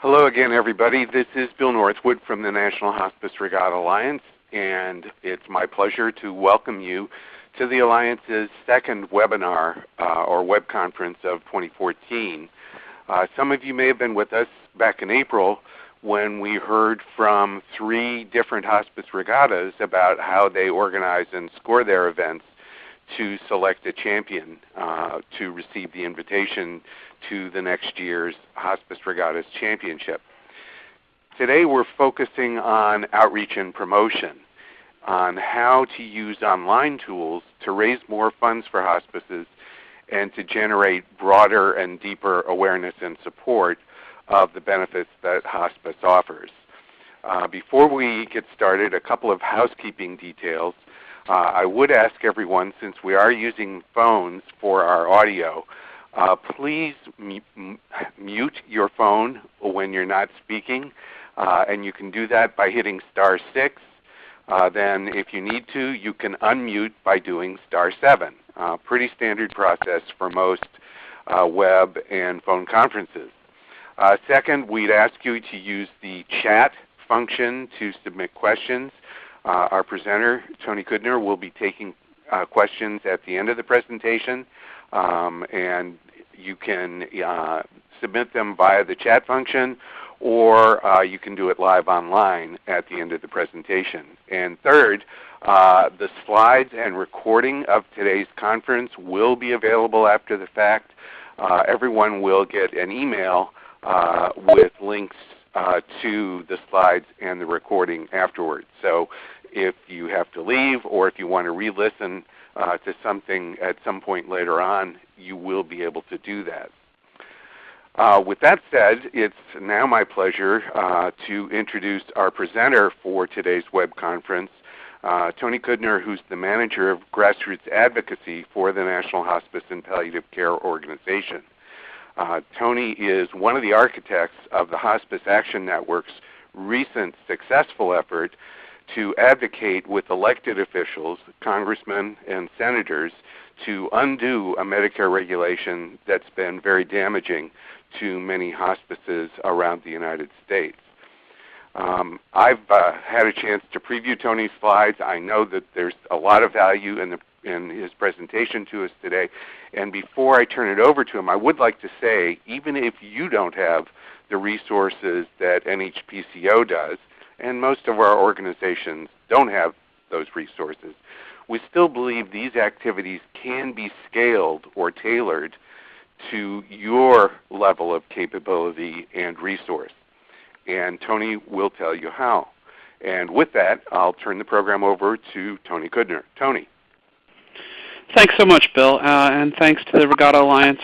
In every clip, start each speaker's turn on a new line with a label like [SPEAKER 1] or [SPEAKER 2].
[SPEAKER 1] Hello again, everybody. This is Bill Northwood from the National Hospice Regatta Alliance, and it's my pleasure to welcome you to the Alliance's second webinar or web conference of 2014. Some of you may have been with us back in April when we heard from 3 different hospice regattas about how they organize and score their events to select a champion to receive the invitation to the next year's Hospice Regattas Championship. Today we're focusing on outreach and promotion, on how to use online tools to raise more funds for hospices and to generate broader and deeper awareness and support of the benefits that hospice offers. Before we get started, a couple of housekeeping details. I would ask everyone, since we are using phones for our audio, please mute your phone when you're not speaking, and you can do that by hitting *6. Then if you need to, you can unmute by doing *7. Pretty standard process for most web and phone conferences. Second, we'd ask you to use the chat function to submit questions. Our presenter, Tony Kudner, will be taking questions at the end of the presentation, and you can submit them via the chat function, or you can do it live online at the end of the presentation. And third, the slides and recording of today's conference will be available after the fact. Everyone will get an email with links to the slides and the recording afterwards. So if you have to leave or if you want to re-listen to something at some point later on, you will be able to do that. With that said, it's now my pleasure to introduce our presenter for today's web conference, Tony Kudner, who's the manager of grassroots advocacy for the National Hospice and Palliative Care Organization. Tony is one of the architects of the Hospice Action Network's recent successful effort to advocate with elected officials, congressmen and senators, to undo a Medicare regulation that's been very damaging to many hospices around the United States. I've had a chance to preview Tony's slides. I know that there's a lot of value in his presentation to us today. And before I turn it over to him, I would like to say, even if you don't have the resources that NHPCO does, and most of our organizations don't have those resources, we still believe these activities can be scaled or tailored to your level of capability and resource. And Tony will tell you how. And with that, I'll turn the program over to Tony Kudner. Tony.
[SPEAKER 2] Thanks so much, Bill, and thanks to the Regatta Alliance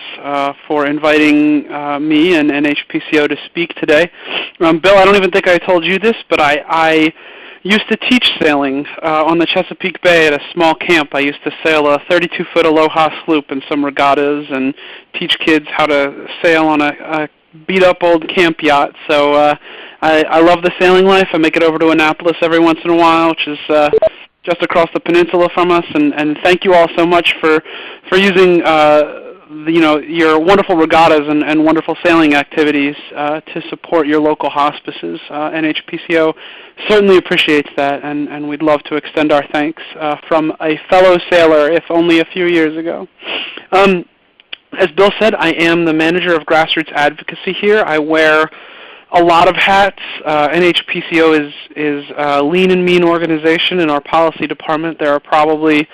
[SPEAKER 2] for inviting me and NHPCO to speak today. Bill, I don't even think I told you this, but I used to teach sailing on the Chesapeake Bay at a small camp. I used to sail a 32-foot Aloha sloop in some regattas and teach kids how to sail on a beat-up old camp yacht. So I love the sailing life. I make it over to Annapolis every once in a while, which is just across the peninsula from us, and thank you all so much for using your wonderful regattas and wonderful sailing activities to support your local hospices. NHPCO certainly appreciates that, and we'd love to extend our thanks from a fellow sailor, if only a few years ago. As Bill said, I am the manager of grassroots advocacy here. I wear a lot of hats. NHPCO is a lean and mean organization. In our policy department, there are probably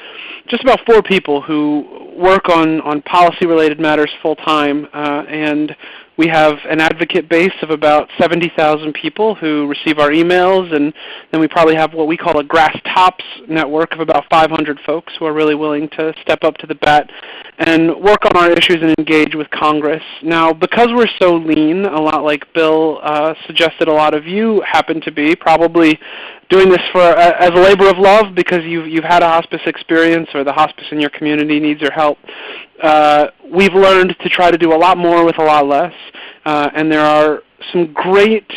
[SPEAKER 2] just about 4 people who work on policy-related matters full-time, and we have an advocate base of about 70,000 people who receive our emails, and then we probably have what we call a grass tops network of about 500 folks who are really willing to step up to the bat and work on our issues and engage with Congress. Now, because we're so lean, a lot like Bill suggested a lot of you happen to be, probably doing this as a labor of love because you've had a hospice experience or the hospice in your community needs your help. We've learned to try to do a lot more with a lot less, and there are some great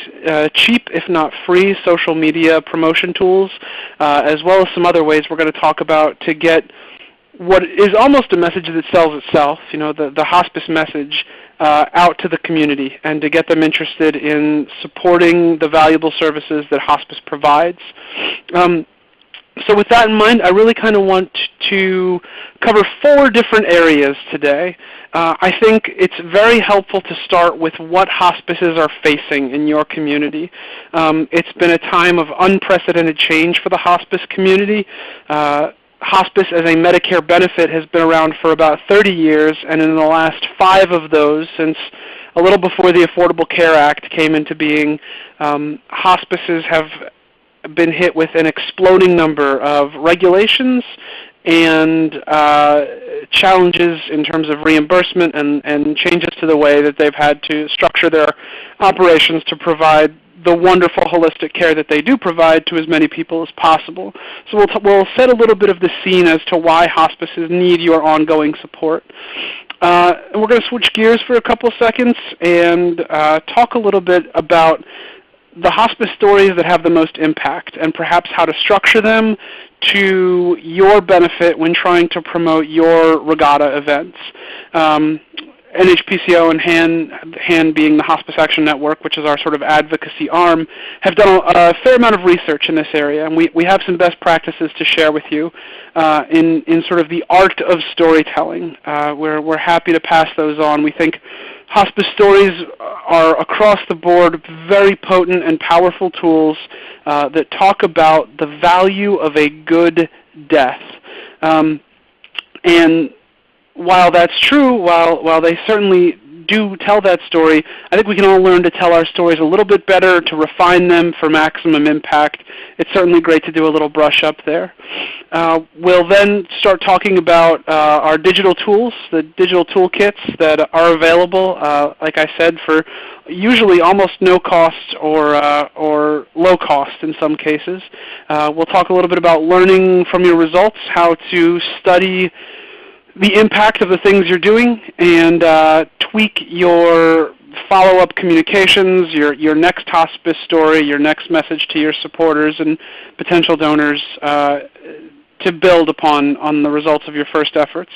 [SPEAKER 2] cheap, if not free, social media promotion tools, as well as some other ways we're going to talk about to get what is almost a message that sells itself, the hospice message, out to the community, and to get them interested in supporting the valuable services that hospice provides. So with that in mind, I really kind of want to cover 4 different areas today. I think it's very helpful to start with what hospices are facing in your community. It's been a time of unprecedented change for the hospice community. Hospice as a Medicare benefit has been around for about 30 years, and in the last 5 of those, since a little before the Affordable Care Act came into being, hospices have been hit with an exploding number of regulations and challenges in terms of reimbursement and changes to the way that they've had to structure their operations to provide the wonderful holistic care that they do provide to as many people as possible. So we'll set a little bit of the scene as to why hospices need your ongoing support. And we're going to switch gears for a couple seconds and talk a little bit about the hospice stories that have the most impact, and perhaps how to structure them to your benefit when trying to promote your regatta events. NHPCO and HAN being the Hospice Action Network, which is our sort of advocacy arm, have done a fair amount of research in this area, and we have some best practices to share with you in sort of the art of storytelling. We're happy to pass those on. We think hospice stories are across the board very potent and powerful tools that talk about the value of a good death. And while that's true, while they certainly do tell that story, I think we can all learn to tell our stories a little bit better, to refine them for maximum impact. It's certainly great to do a little brush up there. We'll then start talking about our digital tools, the digital toolkits that are available, like I said, for usually almost no cost or low cost in some cases. We'll talk a little bit about learning from your results, how to study the impact of the things you're doing, and tweak your follow-up communications, your next hospice story, your next message to your supporters and potential donors to build upon the results of your first efforts.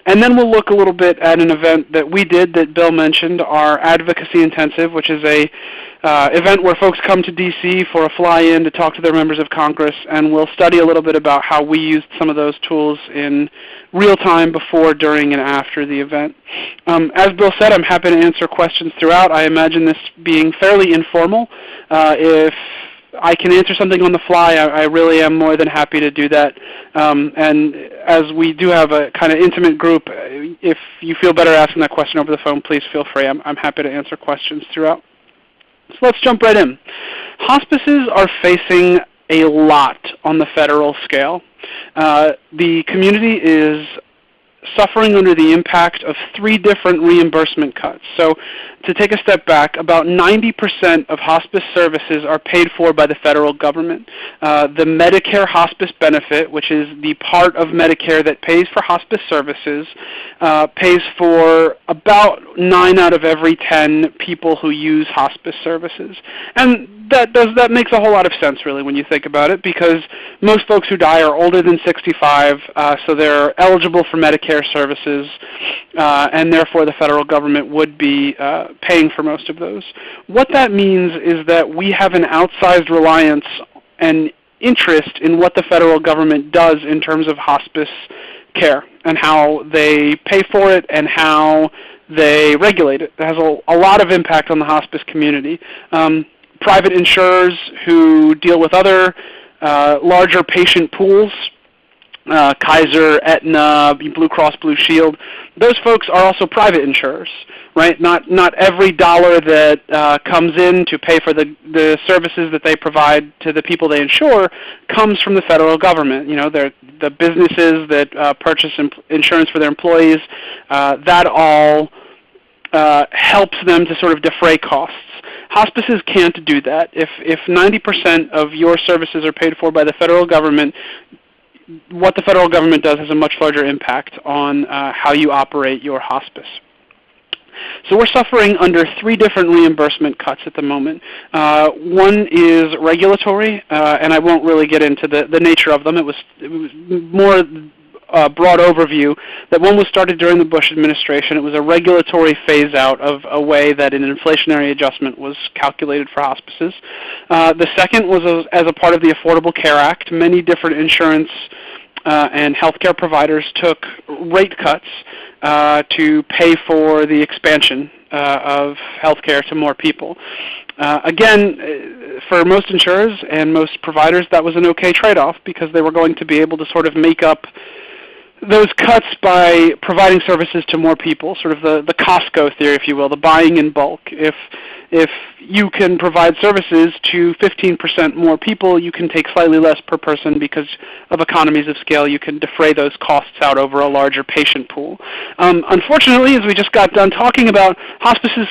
[SPEAKER 2] And then we'll look a little bit at an event that we did that Bill mentioned, our Advocacy Intensive, which is a event where folks come to D.C. for a fly-in to talk to their members of Congress, and we'll study a little bit about how we used some of those tools in real time before, during, and after the event. As Bill said, I'm happy to answer questions throughout. I imagine this being fairly informal. If I can answer something on the fly, I really am more than happy to do that. And as we do have a kind of intimate group, if you feel better asking that question over the phone, please feel free. I'm happy to answer questions throughout. So let's jump right in. Hospices are facing a lot on the federal scale. The community is suffering under the impact of 3 different reimbursement cuts. So to take a step back, about 90% of hospice services are paid for by the federal government. The Medicare hospice benefit, which is the part of Medicare that pays for hospice services, pays for about 9 out of every 10 people who use hospice services. And that makes a whole lot of sense, really, when you think about it, because most folks who die are older than 65, so they're eligible for Medicare services, and therefore the federal government would be paying for most of those. What that means is that we have an outsized reliance and interest in what the federal government does in terms of hospice care and how they pay for it and how they regulate it. It has a lot of impact on the hospice community. Private insurers who deal with other larger patient pools, Kaiser, Aetna, Blue Cross Blue Shield, those folks are also private insurers, right? Not every dollar that comes in to pay for the services that they provide to the people they insure comes from the federal government. You know, the businesses that purchase insurance for their employees, that all helps them to sort of defray costs. Hospices can't do that. If 90% of your services are paid for by the federal government, what the federal government does has a much larger impact on how you operate your hospice. So we're suffering under 3 different reimbursement cuts at the moment. One is regulatory, and I won't really get into the nature of them. It was more broad overview that one was started during the Bush administration. It was a regulatory phase-out of a way that an inflationary adjustment was calculated for hospices. The second was as a part of the Affordable Care Act. Many different insurance and healthcare providers took rate cuts to pay for the expansion of healthcare to more people. Again, for most insurers and most providers, that was an okay trade-off because they were going to be able to sort of make up those cuts by providing services to more people, sort of the Costco theory, if you will, the buying in bulk. If you can provide services to 15% more people, you can take slightly less per person because of economies of scale. You can defray those costs out over a larger patient pool. Unfortunately, as we just got done talking about, hospices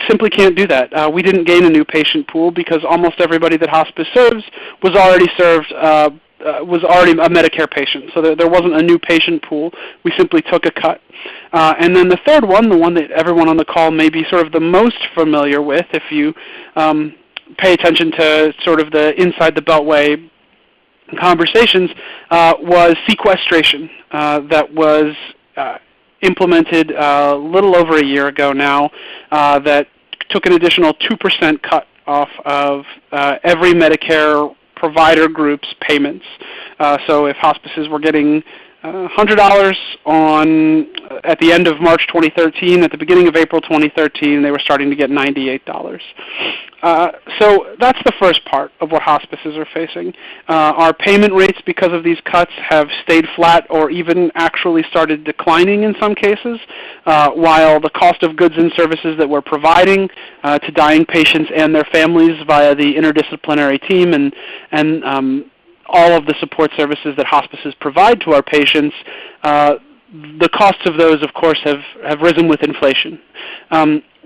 [SPEAKER 2] simply can't do that. We didn't gain a new patient pool because almost everybody that hospice serves was already served was already a Medicare patient, so there wasn't a new patient pool. We simply took a cut. And then the third one, the one that everyone on the call may be sort of the most familiar with, if you pay attention to sort of the inside the Beltway conversations, was sequestration that was implemented a little over a year ago now that took an additional 2% cut off of every Medicare provider group's payments. So if hospices were getting $100 at the end of March 2013, at the beginning of April 2013, they were starting to get $98. So that's the first part of what hospices are facing. Our payment rates, because of these cuts, have stayed flat or even actually started declining in some cases, while the cost of goods and services that we're providing to dying patients and their families via the interdisciplinary team and all of the support services that hospices provide to our patients, the costs of those, of course, have risen with inflation.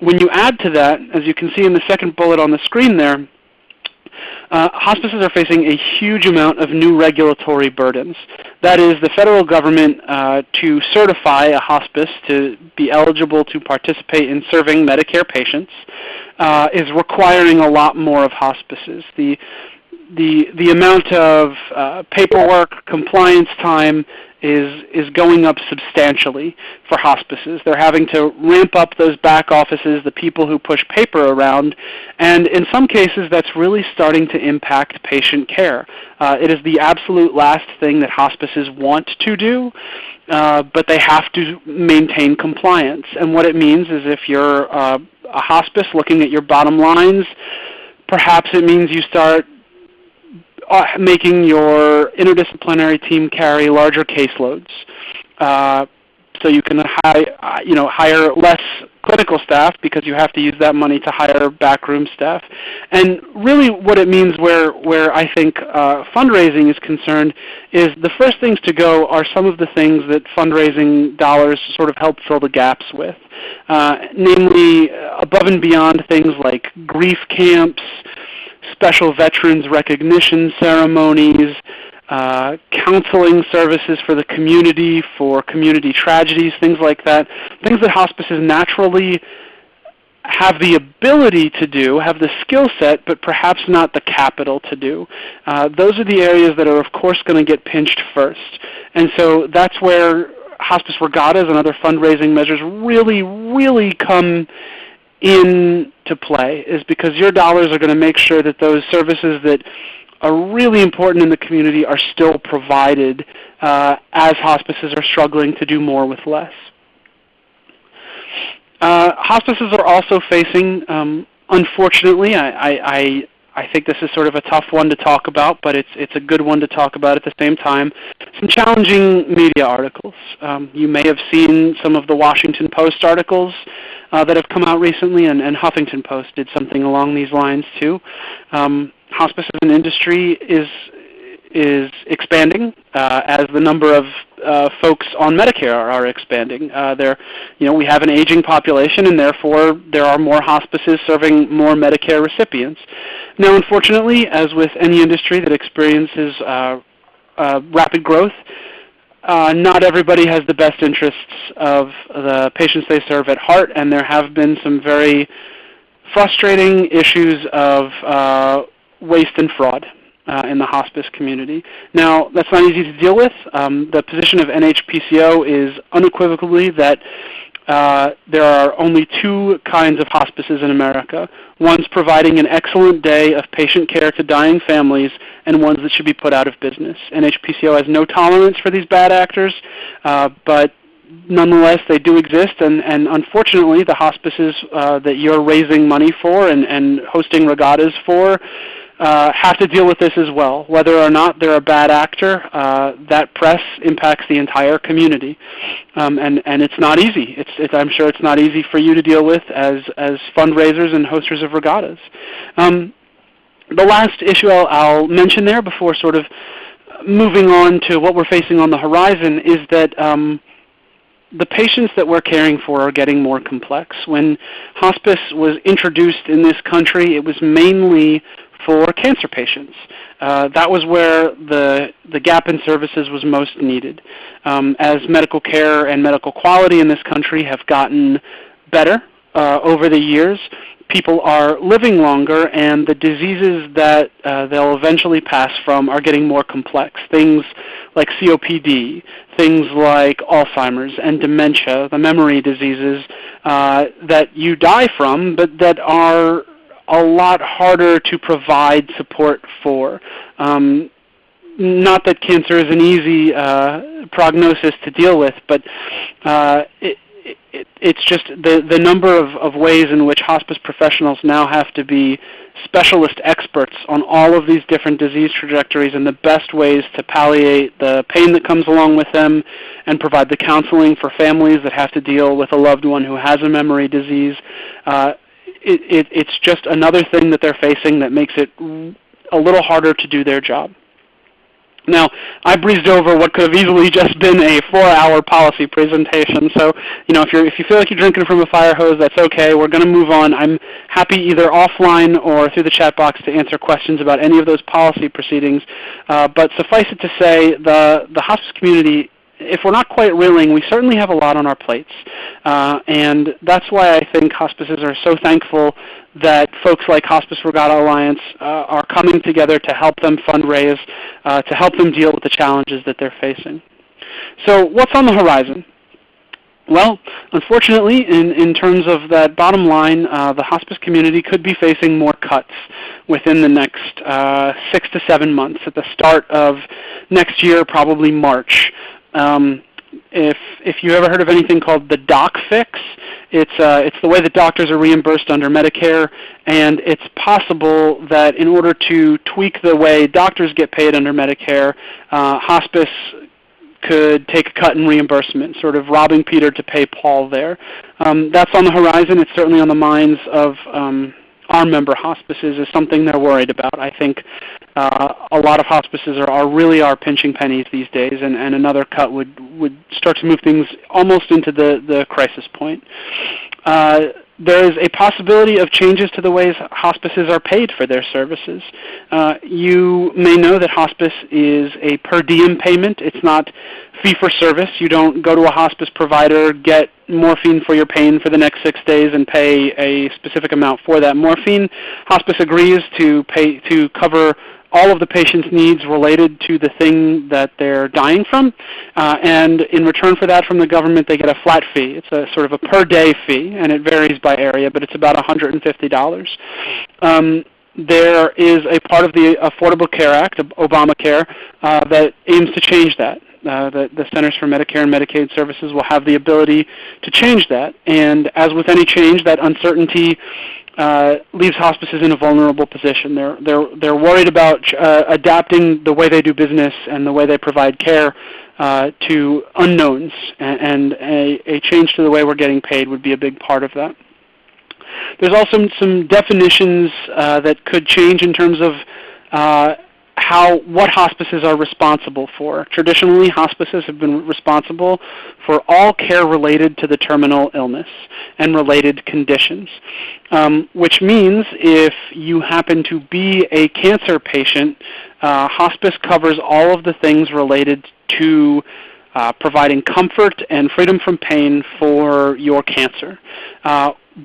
[SPEAKER 2] When you add to that, as you can see in the second bullet on the screen there, hospices are facing a huge amount of new regulatory burdens. That is, the federal government, to certify a hospice to be eligible to participate in serving Medicare patients, is requiring a lot more of hospices. The amount of paperwork, compliance time is going up substantially for hospices. They're having to ramp up those back offices, the people who push paper around, and in some cases that's really starting to impact patient care. It is the absolute last thing that hospices want to do, but they have to maintain compliance. And what it means is if you're a hospice looking at your bottom lines, perhaps it means you start making your interdisciplinary team carry larger caseloads, so you can hire less clinical staff because you have to use that money to hire backroom staff. And really, what it means, where I think fundraising is concerned, is the first things to go are some of the things that fundraising dollars sort of help fill the gaps with, namely above and beyond things like grief camps, special veterans recognition ceremonies, counseling services for the community, for community tragedies, things like that, things that hospices naturally have the ability to do, have the skill set, but perhaps not the capital to do. Those are the areas that are, of course, going to get pinched first. And so that's where hospice regattas and other fundraising measures really, really come into play, is because your dollars are going to make sure that those services that are really important in the community are still provided as hospices are struggling to do more with less. Hospices are also facing, unfortunately, I think this is sort of a tough one to talk about, but it's a good one to talk about at the same time, some challenging media articles. You may have seen some of the Washington Post articles that have come out recently, and Huffington Post did something along these lines too. Hospice as an industry is expanding as the number of folks on Medicare are expanding. We have an aging population, and therefore there are more hospices serving more Medicare recipients. Now, unfortunately, as with any industry that experiences rapid growth, not everybody has the best interests of the patients they serve at heart, and there have been some very frustrating issues of waste and fraud. in the hospice community. Now, that's not easy to deal with. The position of NHPCO is unequivocally that there are only two kinds of hospices in America. One's providing an excellent day of patient care to dying families, and ones that should be put out of business. NHPCO has no tolerance for these bad actors, but nonetheless, they do exist, and unfortunately, the hospices that you're raising money for and hosting regattas for have to deal with this as well. Whether or not they're a bad actor, that press impacts the entire community, and it's not easy. I'm sure it's not easy for you to deal with as fundraisers and hosters of regattas. The last issue I'll mention there before sort of moving on to what we're facing on the horizon is that the patients that we're caring for are getting more complex. When hospice was introduced in this country, it was mainly for cancer patients. That was where the gap in services was most needed. As medical care and medical quality in this country have gotten better over the years, people are living longer, and the diseases that they'll eventually pass from are getting more complex. Things like COPD, things like Alzheimer's and dementia, the memory diseases that you die from, but that are a lot harder to provide support for. Not that cancer is an easy prognosis to deal with, but it's just the number of ways in which hospice professionals now have to be specialist experts on all of these different disease trajectories and the best ways to palliate the pain that comes along with them and provide the counseling for families that have to deal with a loved one who has a memory disease. It's just another thing that they're facing that makes it a little harder to do their job. Now, I breezed over what could have easily just been a 4-hour policy presentation, so if you feel like you're drinking from a fire hose, that's okay. We're going to move on. I'm happy either offline or through the chat box to answer questions about any of those policy proceedings, but suffice it to say, the hospice community, if we're not quite willing, we certainly have a lot on our plates, and that's why I think hospices are so thankful that folks like Hospice Regatta Alliance are coming together to help them fundraise, to help them deal with the challenges that they're facing. So what's on the horizon? Well, unfortunately, in terms of that bottom line, the hospice community could be facing more cuts within the next 6 to 7 months. At the start of next year, probably March. If you ever heard of anything called the doc fix, it's the way that doctors are reimbursed under Medicare, and it's possible that in order to tweak the way doctors get paid under Medicare, hospice could take a cut in reimbursement, sort of robbing Peter to pay Paul there. That's on the horizon. It's certainly on the minds of our member hospices is something they're worried about. I think a lot of hospices really are pinching pennies these days, and another cut would start to move things almost into the crisis point. There is a possibility of changes to the ways hospices are paid for their services. You may know that hospice is a per diem payment. It's not fee-for-service. You don't go to a hospice provider, get morphine for your pain for the next 6 days, and pay a specific amount for that morphine. Hospice agrees to cover all of the patient's needs related to the thing that they're dying from, and in return for that from the government, they get a flat fee. It's a sort of a per-day fee, and it varies by area, but it's about $150. There is a part of the Affordable Care Act, Obamacare, that aims to change that. The Centers for Medicare and Medicaid Services will have the ability to change that, and as with any change, that uncertainty leaves hospices in a vulnerable position. They're worried about adapting the way they do business and the way they provide care to unknowns, and a change to the way we're getting paid would be a big part of that. There's also some definitions that could change in terms of what hospices are responsible for. Traditionally, hospices have been responsible for all care related to the terminal illness and related conditions, which means if you happen to be a cancer patient, hospice covers all of the things related to providing comfort and freedom from pain for your cancer.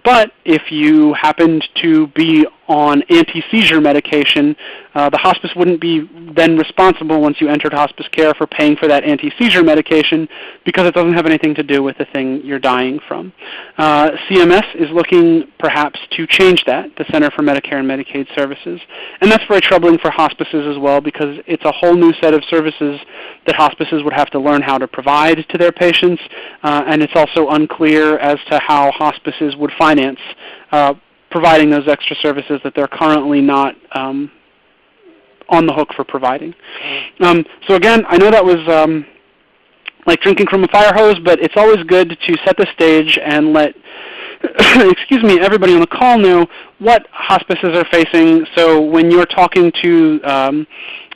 [SPEAKER 2] But if you happened to be on anti-seizure medication, the hospice wouldn't be then responsible once you entered hospice care for paying for that anti-seizure medication because it doesn't have anything to do with the thing you're dying from. CMS is looking perhaps to change that, the Center for Medicare and Medicaid Services. And that's very troubling for hospices as well because it's a whole new set of services that hospices would have to learn how to provide to their patients, and it's also unclear as to how hospices would finance providing those extra services that they're currently not on the hook for providing. So again, I know that was like drinking from a fire hose, but it's always good to set the stage and let excuse me, everybody on the call know what hospices are facing. So when you're talking to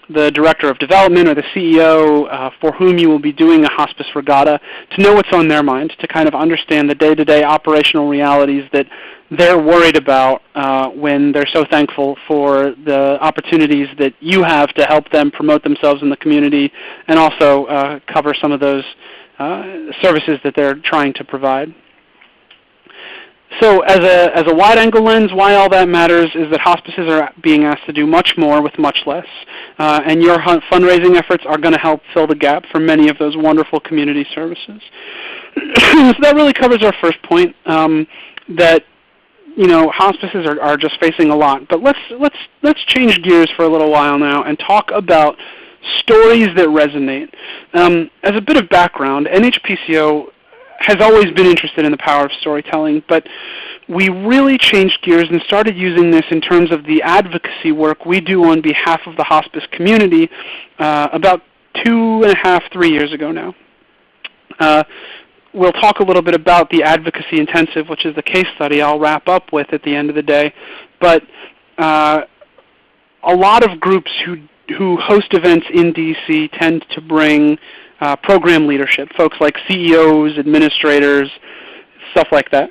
[SPEAKER 2] the Director of Development or the CEO for whom you will be doing a hospice regatta, to know what's on their mind, to kind of understand the day-to-day operational realities that they're worried about when they're so thankful for the opportunities that you have to help them promote themselves in the community and also cover some of those services that they're trying to provide. So as a wide-angle lens, why all that matters is that hospices are being asked to do much more with much less, and your fundraising efforts are going to help fill the gap for many of those wonderful community services. So that really covers our first point, that hospices are just facing a lot. But let's change gears for a little while now and talk about stories that resonate. As a bit of background, NHPCO has always been interested in the power of storytelling, but we really changed gears and started using this in terms of the advocacy work we do on behalf of the hospice community about 2.5, 3 years ago now. We'll talk a little bit about the Advocacy Intensive, which is the case study I'll wrap up with at the end of the day, but a lot of groups who host events in DC tend to bring program leadership, folks like CEOs, administrators, stuff like that.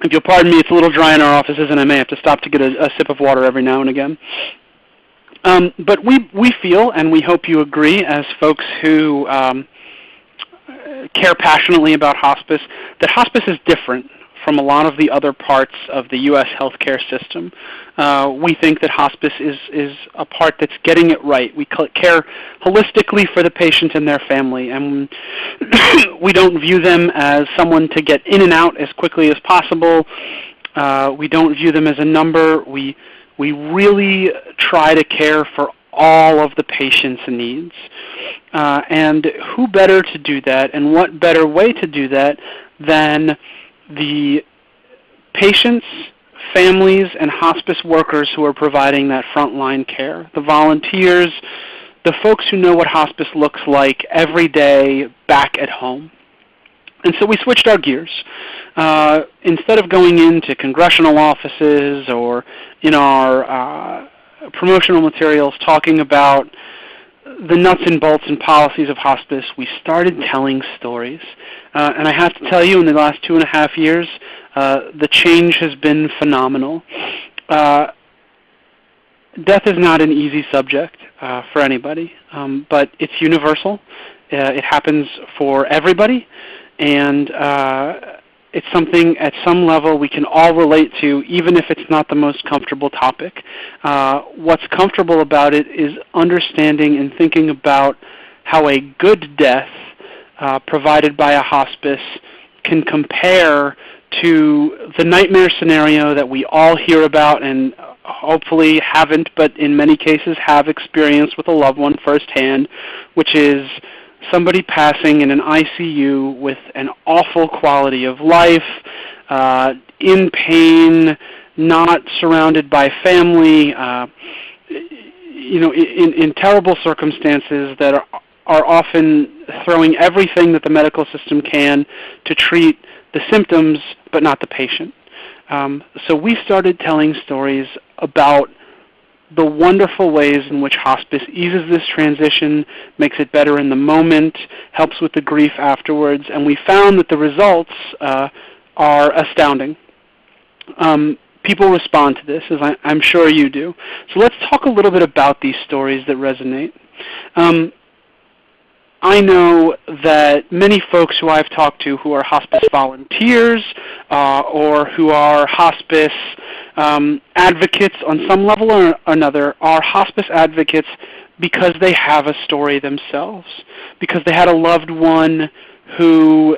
[SPEAKER 2] If you'll pardon me, it's a little dry in our offices and I may have to stop to get a sip of water every now and again. But we feel, and we hope you agree as folks who care passionately about hospice, that hospice is different from a lot of the other parts of the U.S. healthcare system. We think that hospice is a part that's getting it right. We care holistically for the patient and their family, and we don't view them as someone to get in and out as quickly as possible. We don't view them as a number. We really try to care for all of the patient's needs. And who better to do that, and what better way to do that than the patients, families, and hospice workers who are providing that frontline care, the volunteers, the folks who know what hospice looks like every day back at home. And so we switched our gears. Instead of going into congressional offices or in our promotional materials talking about the nuts and bolts and policies of hospice, we started telling stories. And I have to tell you, in the last 2.5 years, the change has been phenomenal. Death is not an easy subject for anybody, but it's universal. It happens for everybody, and it's something at some level we can all relate to, even if it's not the most comfortable topic. What's comfortable about it is understanding and thinking about how a good death provided by a hospice can compare to the nightmare scenario that we all hear about and hopefully haven't, but in many cases have experienced with a loved one firsthand, which is somebody passing in an ICU with an awful quality of life, in pain, not surrounded by family, in terrible circumstances that are often throwing everything that the medical system can to treat the symptoms but not the patient. So we started telling stories about the wonderful ways in which hospice eases this transition, makes it better in the moment, helps with the grief afterwards, and we found that the results are astounding. People respond to this, as I'm sure you do. So let's talk a little bit about these stories that resonate. I know that many folks who I've talked to who are hospice volunteers or who are hospice Advocates on some level or another are hospice advocates because they have a story themselves, because they had a loved one who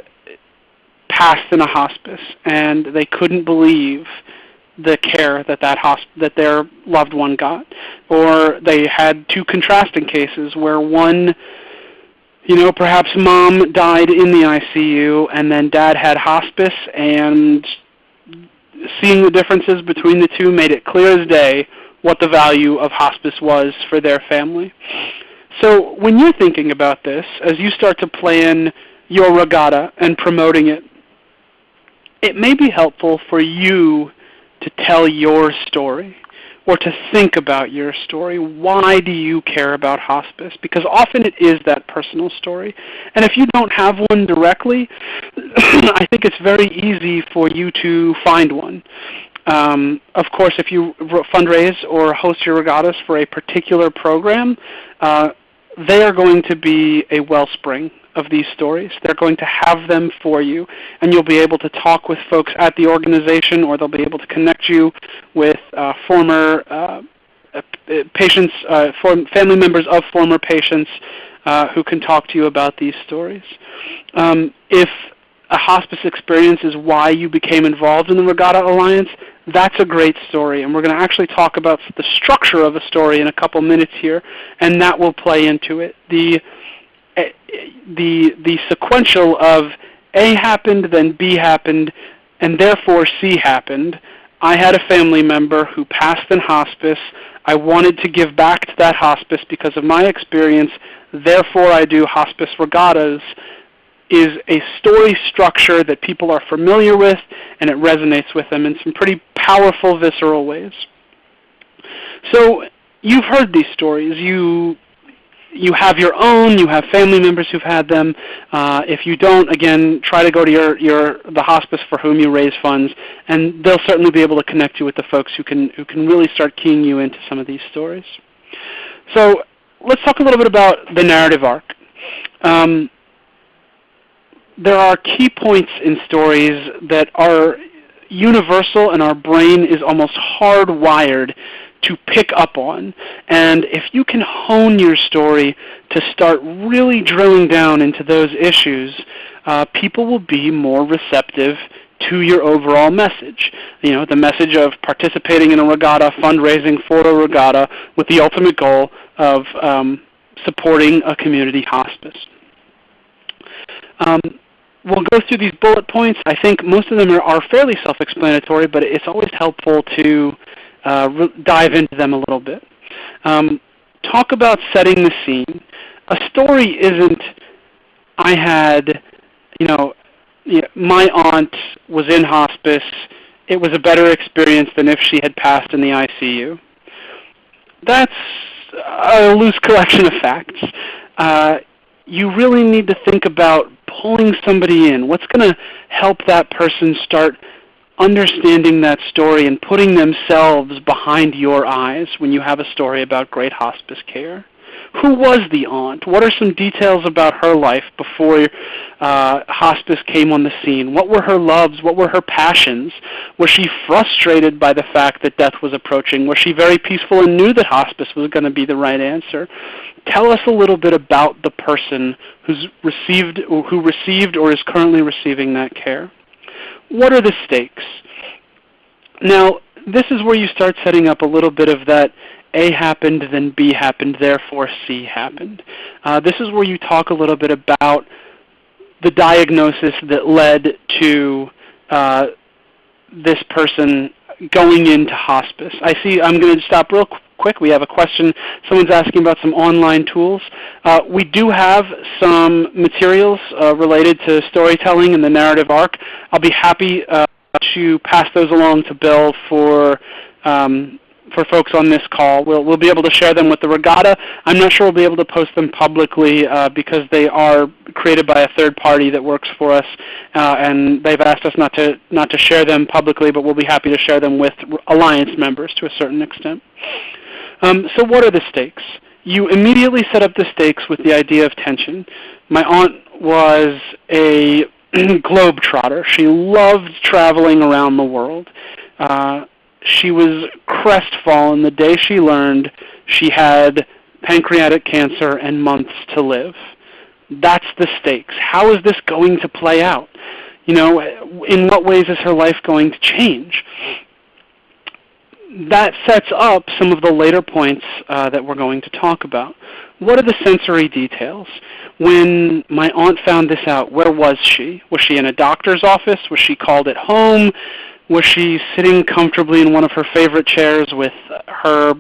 [SPEAKER 2] passed in a hospice and they couldn't believe the care that their loved one got. Or they had two contrasting cases where one, perhaps mom died in the ICU and then dad had hospice, and seeing the differences between the two made it clear as day what the value of hospice was for their family. So when you're thinking about this, as you start to plan your regatta and promoting it, it may be helpful for you to tell your story or to think about your story. Why do you care about hospice? Because often it is that personal story. And if you don't have one directly, I think it's very easy for you to find one. Of course, if you fundraise or host your regattas for a particular program, they are going to be a wellspring of these stories. They're going to have them for you, and you'll be able to talk with folks at the organization, or they'll be able to connect you with former patients, family members of former patients who can talk to you about these stories. If a hospice experience is why you became involved in the Regatta Alliance, that's a great story, and we're going to actually talk about the structure of a story in a couple minutes here, and that will play into it. The sequential of A happened, then B happened, and therefore C happened. I had a family member who passed in hospice. I wanted to give back to that hospice because of my experience. Therefore, I do hospice regattas is a story structure that people are familiar with, and it resonates with them in some pretty powerful, visceral ways. So you've heard these stories. You have your own. You have family members who've had them. If you don't, again, try to go to the hospice for whom you raise funds, and they'll certainly be able to connect you with the folks who can really start keying you into some of these stories. So let's talk a little bit about the narrative arc. There are key points in stories that are universal, and our brain is almost hardwired to pick up on. And if you can hone your story to start really drilling down into those issues, people will be more receptive to your overall message. The message of participating in a regatta, fundraising for a regatta, with the ultimate goal of supporting a community hospice. We'll go through these bullet points. I think most of them are fairly self-explanatory, but it's always helpful to dive into them a little bit. Talk about setting the scene. A story isn't, I had, my aunt was in hospice. It was a better experience than if she had passed in the ICU. That's a loose collection of facts. You really need to think about pulling somebody in. What's going to help that person start understanding that story and putting themselves behind your eyes when you have a story about great hospice care? Who was the aunt? What are some details about her life before hospice came on the scene? What were her loves? What were her passions? Was she frustrated by the fact that death was approaching? Was she very peaceful and knew that hospice was going to be the right answer? Tell us a little bit about the person who received or is currently receiving that care. What are the stakes? Now, this is where you start setting up a little bit of that A happened, then B happened, therefore C happened. This is where you talk a little bit about the diagnosis that led to this person going into hospice. I'm going to stop real quick. We have a question. Someone's asking about some online tools. We do have some materials related to storytelling and the narrative arc. I'll be happy to pass those along to Bill for folks on this call. We'll be able to share them with the regatta. I'm not sure we'll be able to post them publicly because they are created by a third party that works for us, and they've asked us not to share them publicly, but we'll be happy to share them with Alliance members to a certain extent. So what are the stakes? You immediately set up the stakes with the idea of tension. My aunt was a globetrotter. She loved traveling around the world. she was crestfallen the day she learned she had pancreatic cancer and months to live. That's the stakes. How is this going to play out? In what ways is her life going to change? That sets up some of the later points that we're going to talk about. What are the sensory details? When my aunt found this out, where was she? Was she in a doctor's office? Was she called at home? Was she sitting comfortably in one of her favorite chairs with her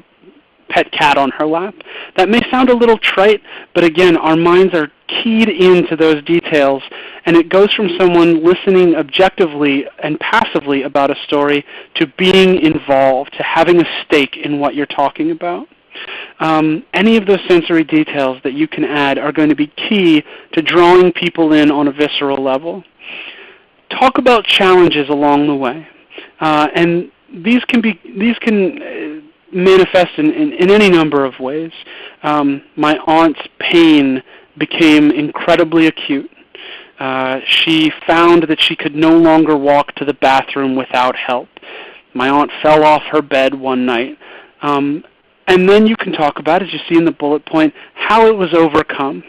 [SPEAKER 2] pet cat on her lap? That may sound a little trite, but again, our minds are keyed into those details, and it goes from someone listening objectively and passively about a story to being involved, to having a stake in what you're talking about. Any of those sensory details that you can add are going to be key to drawing people in on a visceral level. Talk about challenges along the way, and these can manifest in any number of ways. My aunt's pain became incredibly acute. She found that she could no longer walk to the bathroom without help. My aunt fell off her bed one night. And then you can talk about, as you see in the bullet point, how it was overcome.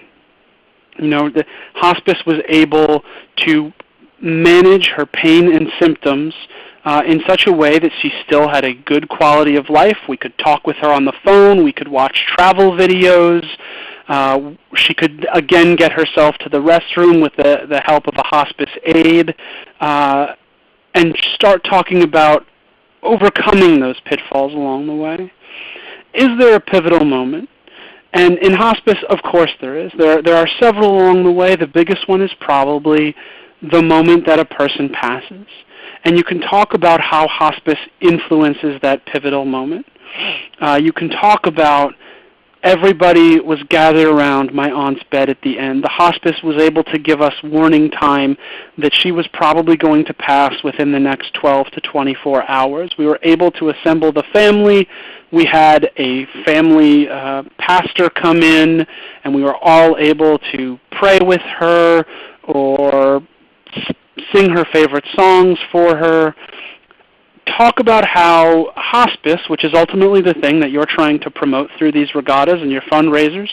[SPEAKER 2] The hospice was able to manage her pain and symptoms in such a way that she still had a good quality of life. We could talk with her on the phone. We could watch travel videos. She could, again, get herself to the restroom with the help of a hospice aide and start talking about overcoming those pitfalls along the way. Is there a pivotal moment? And in hospice, of course there is. There are several along the way. The biggest one is probably the moment that a person passes. And you can talk about how hospice influences that pivotal moment. You can talk about everybody was gathered around my aunt's bed at the end. The hospice was able to give us warning time that she was probably going to pass within the next 12 to 24 hours. We were able to assemble the family. We had a family pastor come in, and we were all able to pray with her or sing her favorite songs for her. Talk about how hospice, which is ultimately the thing that you're trying to promote through these regattas and your fundraisers,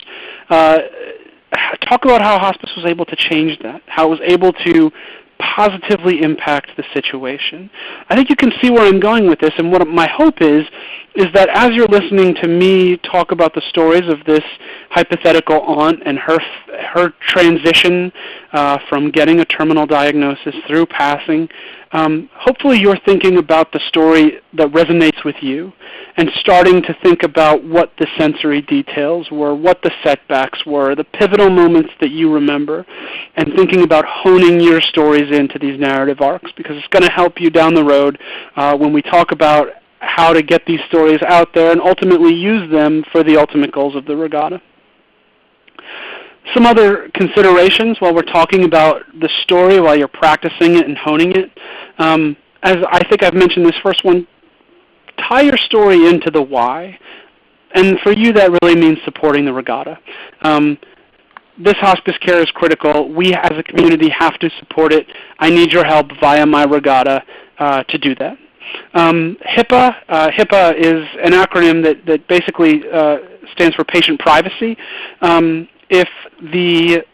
[SPEAKER 2] talk about how hospice was able to change that, how it was able to positively impact the situation. I think you can see where I'm going with this, and what my hope is that as you're listening to me talk about the stories of this hypothetical aunt and her transition from getting a terminal diagnosis through passing, hopefully you're thinking about the story that resonates with you and starting to think about what the sensory details were, what the setbacks were, the pivotal moments that you remember, and thinking about honing your stories into these narrative arcs, because it's going to help you down the road when we talk about how to get these stories out there and ultimately use them for the ultimate goals of the regatta. Some other considerations while we're talking about the story, while you're practicing it and honing it. As I think I've mentioned this first one, tie your story into the why. And for you, that really means supporting the regatta. This hospice care is critical. We as a community have to support it. I need your help via my regatta to do that. HIPAA is an acronym that basically stands for patient privacy. If the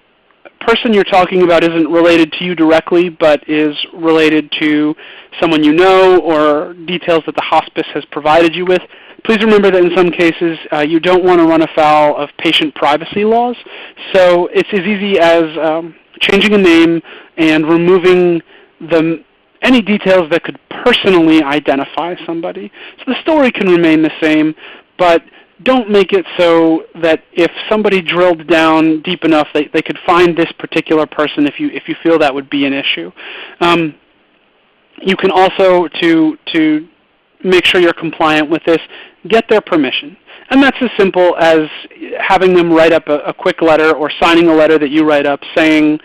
[SPEAKER 2] person you're talking about isn't related to you directly, but is related to someone you know or details that the hospice has provided you with, please remember that in some cases you don't want to run afoul of patient privacy laws. So it's as easy as changing a name and removing any details that could personally identify somebody. So the story can remain the same, but don't make it so that if somebody drilled down deep enough, they could find this particular person if you feel that would be an issue. You can also, to make sure you're compliant with this, get their permission. And that's as simple as having them write up a quick letter or signing a letter that you write up saying,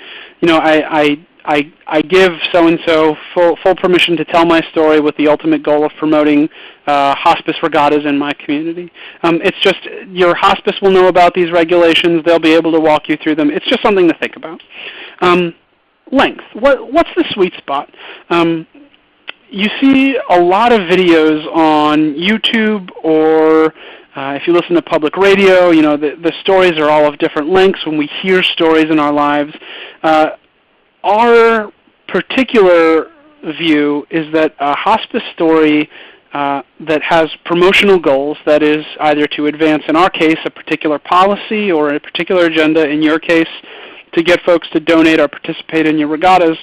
[SPEAKER 2] I give so-and-so full permission to tell my story with the ultimate goal of promoting hospice regattas in my community. It's just your hospice will know about these regulations. They'll be able to walk you through them. It's just something to think about. Length. What's the sweet spot? you see a lot of videos on YouTube, or if you listen to public radio, the stories are all of different lengths. When we hear stories in our lives, our particular view is that a hospice story that has promotional goals, that is either to advance, in our case, a particular policy or a particular agenda, in your case, to get folks to donate or participate in your regattas,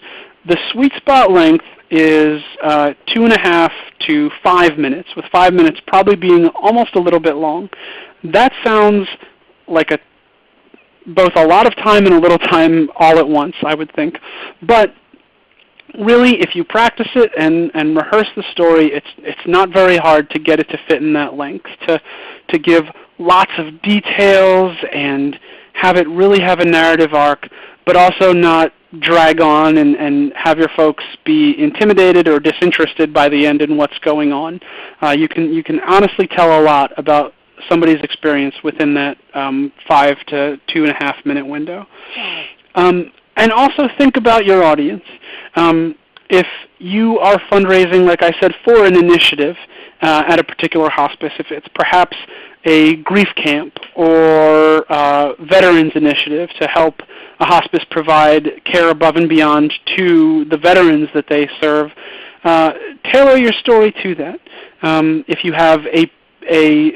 [SPEAKER 2] the sweet spot length is 2.5 to 5 minutes, with 5 minutes probably being almost a little bit long. That sounds like both a lot of time and a little time all at once, I would think. But really, if you practice it and rehearse the story, it's not very hard to get it to fit in that length, to give lots of details and have it really have a narrative arc, but also not drag on and have your folks be intimidated or disinterested by the end in what's going on. You can honestly tell a lot about somebody's experience within that 5 to 2.5 minute window. And also think about your audience. If you are fundraising, like I said, for an initiative at a particular hospice, if it's perhaps a grief camp or veterans initiative to help a hospice provide care above and beyond to the veterans that they serve, tailor your story to that. If you have a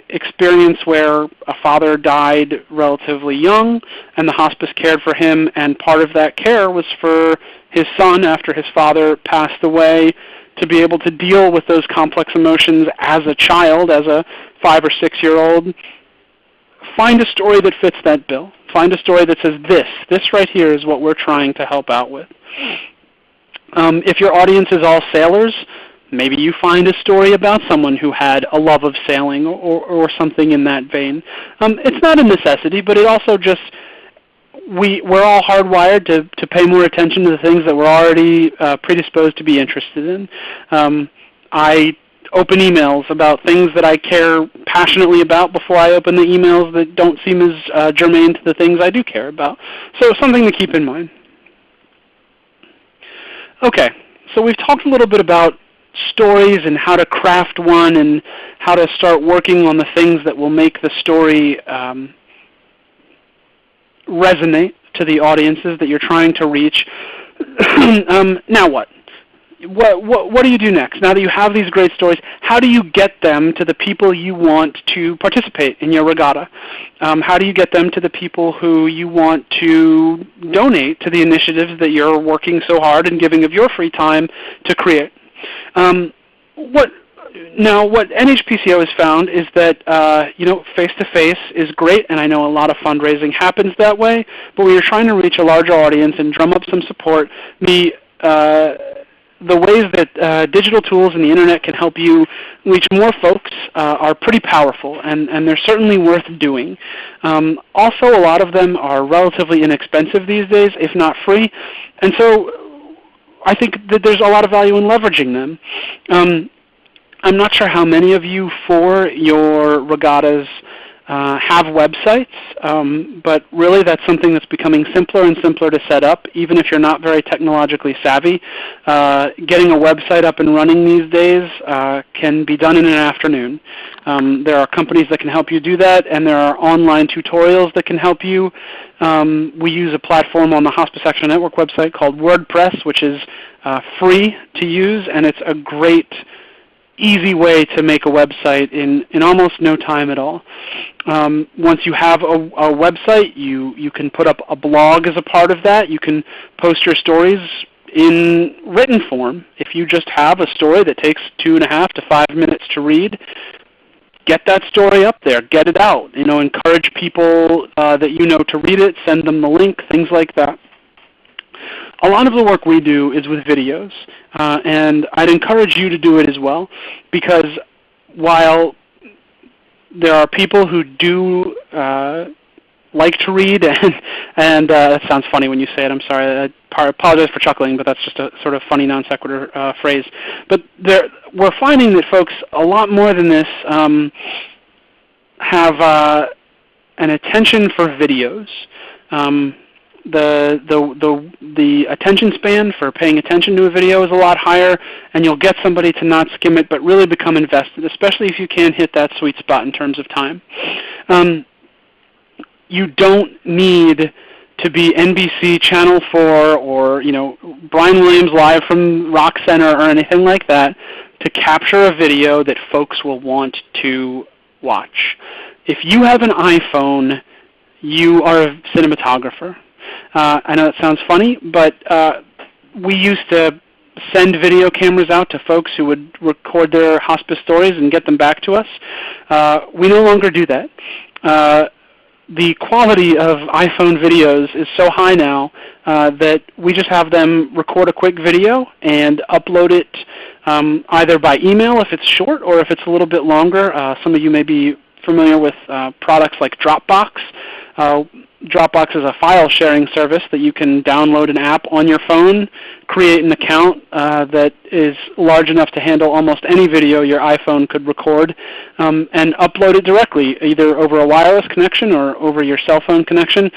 [SPEAKER 2] experience where a father died relatively young and the hospice cared for him, and part of that care was for his son after his father passed away to be able to deal with those complex emotions as a child, as a 5 or 6 year old, find a story that fits that bill. Find a story that says this right here is what we're trying to help out with. If your audience is all sailors, maybe you find a story about someone who had a love of sailing or something in that vein. It's not a necessity, but it also just, we're all hardwired to pay more attention to the things that we're already predisposed to be interested in. I open emails about things that I care passionately about before I open the emails that don't seem as germane to the things I do care about. So something to keep in mind. Okay, so we've talked a little bit about stories and how to craft one and how to start working on the things that will make the story resonate to the audiences that you're trying to reach. Now what? What do you do next? Now that you have these great stories, how do you get them to the people you want to participate in your regatta? How do you get them to the people who you want to donate to the initiatives that you're working so hard and giving of your free time to create? What NHPCO has found is that face-to-face is great, and I know a lot of fundraising happens that way. But when you're trying to reach a larger audience and drum up some support, the ways that digital tools and the internet can help you reach more folks are pretty powerful, and they're certainly worth doing. Also, a lot of them are relatively inexpensive these days, if not free, and so I think that there's a lot of value in leveraging them. I'm not sure how many of you for your regattas have websites, but really that's something that's becoming simpler and simpler to set up, even if you're not very technologically savvy. Getting a website up and running these days can be done in an afternoon. There are companies that can help you do that, and there are online tutorials that can help you. We use a platform on the Hospice Action Network website called WordPress, which is free to use, and it's a great easy way to make a website in almost no time at all. Once you have a website, you can put up a blog as a part of that. You can post your stories in written form. If you just have a story that takes 2.5 to 5 minutes to read, get that story up there. Get it out. Encourage people that you know to read it. Send them the link, things like that. A lot of the work we do is with videos, and I'd encourage you to do it as well, because while there are people who do like to read, and that sounds funny when you say it, I'm sorry, I apologize for chuckling, but that's just a sort of funny non sequitur phrase. But we're finding that folks, a lot more than this, have an attention for videos. the attention span for paying attention to a video is a lot higher, and you'll get somebody to not skim it but really become invested, especially if you can hit that sweet spot in terms of time. You don't need to be NBC Channel 4 or Brian Williams live from Rock Center or anything like that to capture a video that folks will want to watch. If you have an iPhone, you are a cinematographer. I know that sounds funny, but we used to send video cameras out to folks who would record their hospice stories and get them back to us. We no longer do that. The quality of iPhone videos is so high now that we just have them record a quick video and upload it either by email if it's short or if it's a little bit longer. Some of you may be familiar with products like Dropbox. Dropbox is a file sharing service that you can download an app on your phone, create an account that is large enough to handle almost any video your iPhone could record, and upload it directly, either over a wireless connection or over your cell phone connection.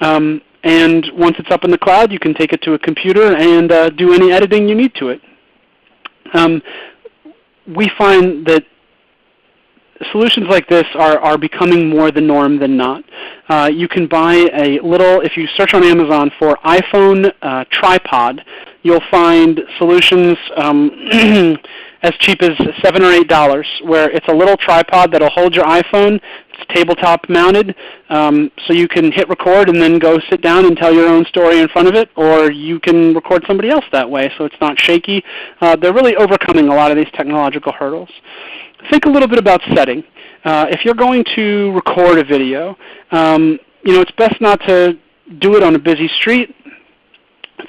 [SPEAKER 2] And once it's up in the cloud, you can take it to a computer and do any editing you need to it. We find that solutions like this are becoming more the norm than not. You can buy a little, if you search on Amazon for iPhone tripod, you'll find solutions as cheap as $7 or $8, where it's a little tripod that'll hold your iPhone. It's tabletop mounted, so you can hit record and then go sit down and tell your own story in front of it, or you can record somebody else that way so it's not shaky. They're really overcoming a lot of these technological hurdles. Think a little bit about setting. If you're going to record a video, it's best not to do it on a busy street.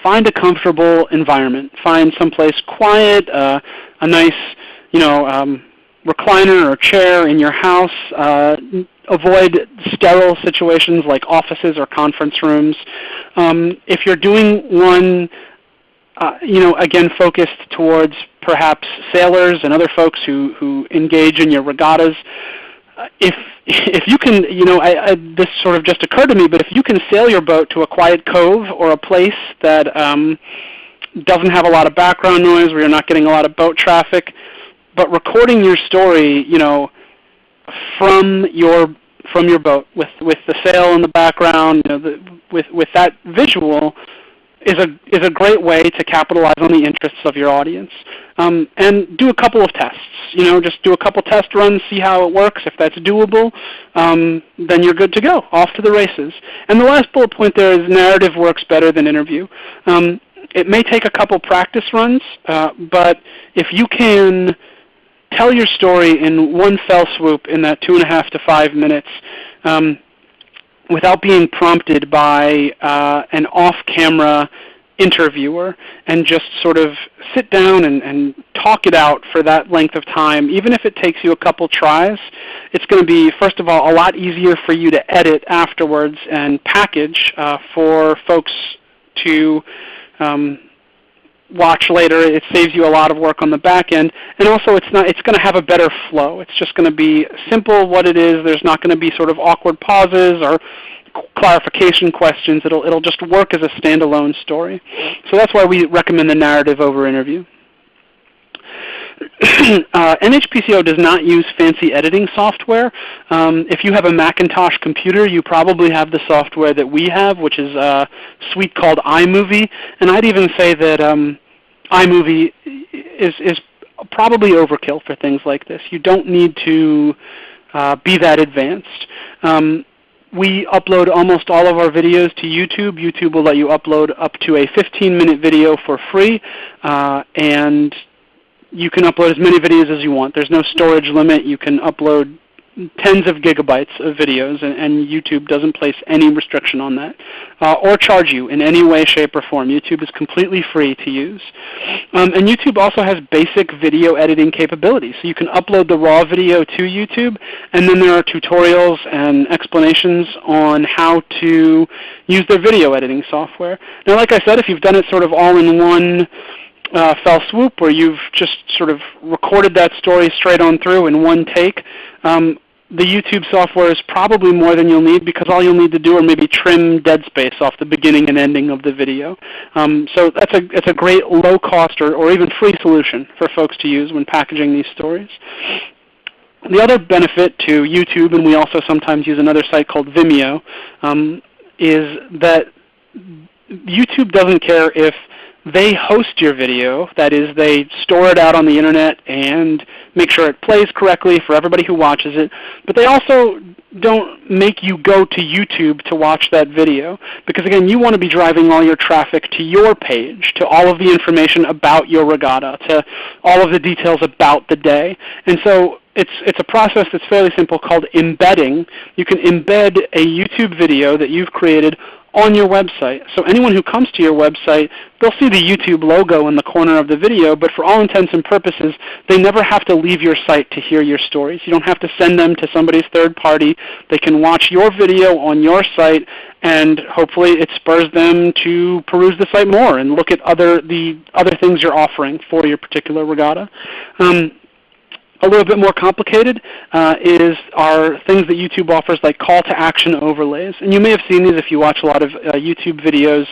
[SPEAKER 2] Find a comfortable environment. Find someplace quiet, a nice, recliner or chair in your house. Avoid sterile situations like offices or conference rooms. If you're doing one, again, focused towards perhaps sailors and other folks who engage in your regattas, if you can, this sort of just occurred to me, but if you can sail your boat to a quiet cove or a place that doesn't have a lot of background noise, where you're not getting a lot of boat traffic, but recording your story, from your boat with the sail in the background, with that visual, is a great way to capitalize on the interests of your audience. And do a couple of tests. Just do a couple test runs, see how it works. If that's doable, then you're good to go, off to the races. And the last bullet point there is narrative works better than interview. It may take a couple practice runs, but if you can tell your story in one fell swoop in that 2.5 to 5 minutes, without being prompted by an off-camera interviewer, and just sort of sit down and talk it out for that length of time, even if it takes you a couple tries, it's going to be, first of all, a lot easier for you to edit afterwards and package for folks to watch later. It saves you a lot of work on the back end, and also it's going to have a better flow. It's just going to be simple what it is. There's not going to be sort of awkward pauses or clarification questions. It'll just work as a standalone story. So that's why we recommend the narrative over interview. NHPCO does not use fancy editing software. If you have a Macintosh computer, you probably have the software that we have, which is a suite called iMovie. And I'd even say that iMovie is probably overkill for things like this. You don't need to be that advanced. We upload almost all of our videos to YouTube. YouTube will let you upload up to a 15-minute video for free, and you can upload as many videos as you want. There's no storage limit. You can upload tens of gigabytes of videos, and YouTube doesn't place any restriction on that or charge you in any way, shape, or form. YouTube is completely free to use. And YouTube also has basic video editing capabilities. So you can upload the raw video to YouTube, and then there are tutorials and explanations on how to use their video editing software. Now, like I said, if you've done it sort of all in one fell swoop, where you've just sort of recorded that story straight on through in one take, the YouTube software is probably more than you'll need, because all you'll need to do are maybe trim dead space off the beginning and ending of the video. So it's a great low-cost or even free solution for folks to use when packaging these stories. The other benefit to YouTube, and we also sometimes use another site called Vimeo, is that YouTube doesn't care if they host your video, that is, they store it out on the internet and make sure it plays correctly for everybody who watches it, but they also don't make you go to YouTube to watch that video, because again, you want to be driving all your traffic to your page, to all of the information about your regatta, to all of the details about the day. And so it's a process that's fairly simple called embedding. You can embed a YouTube video that you've created on your website. So anyone who comes to your website, they'll see the YouTube logo in the corner of the video, but for all intents and purposes, they never have to leave your site to hear your stories. You don't have to send them to somebody's third party. They can watch your video on your site, and hopefully it spurs them to peruse the site more and look at the other things you're offering for your particular regatta. A little bit more complicated are things that YouTube offers, like call to action overlays. And you may have seen these if you watch a lot of YouTube videos.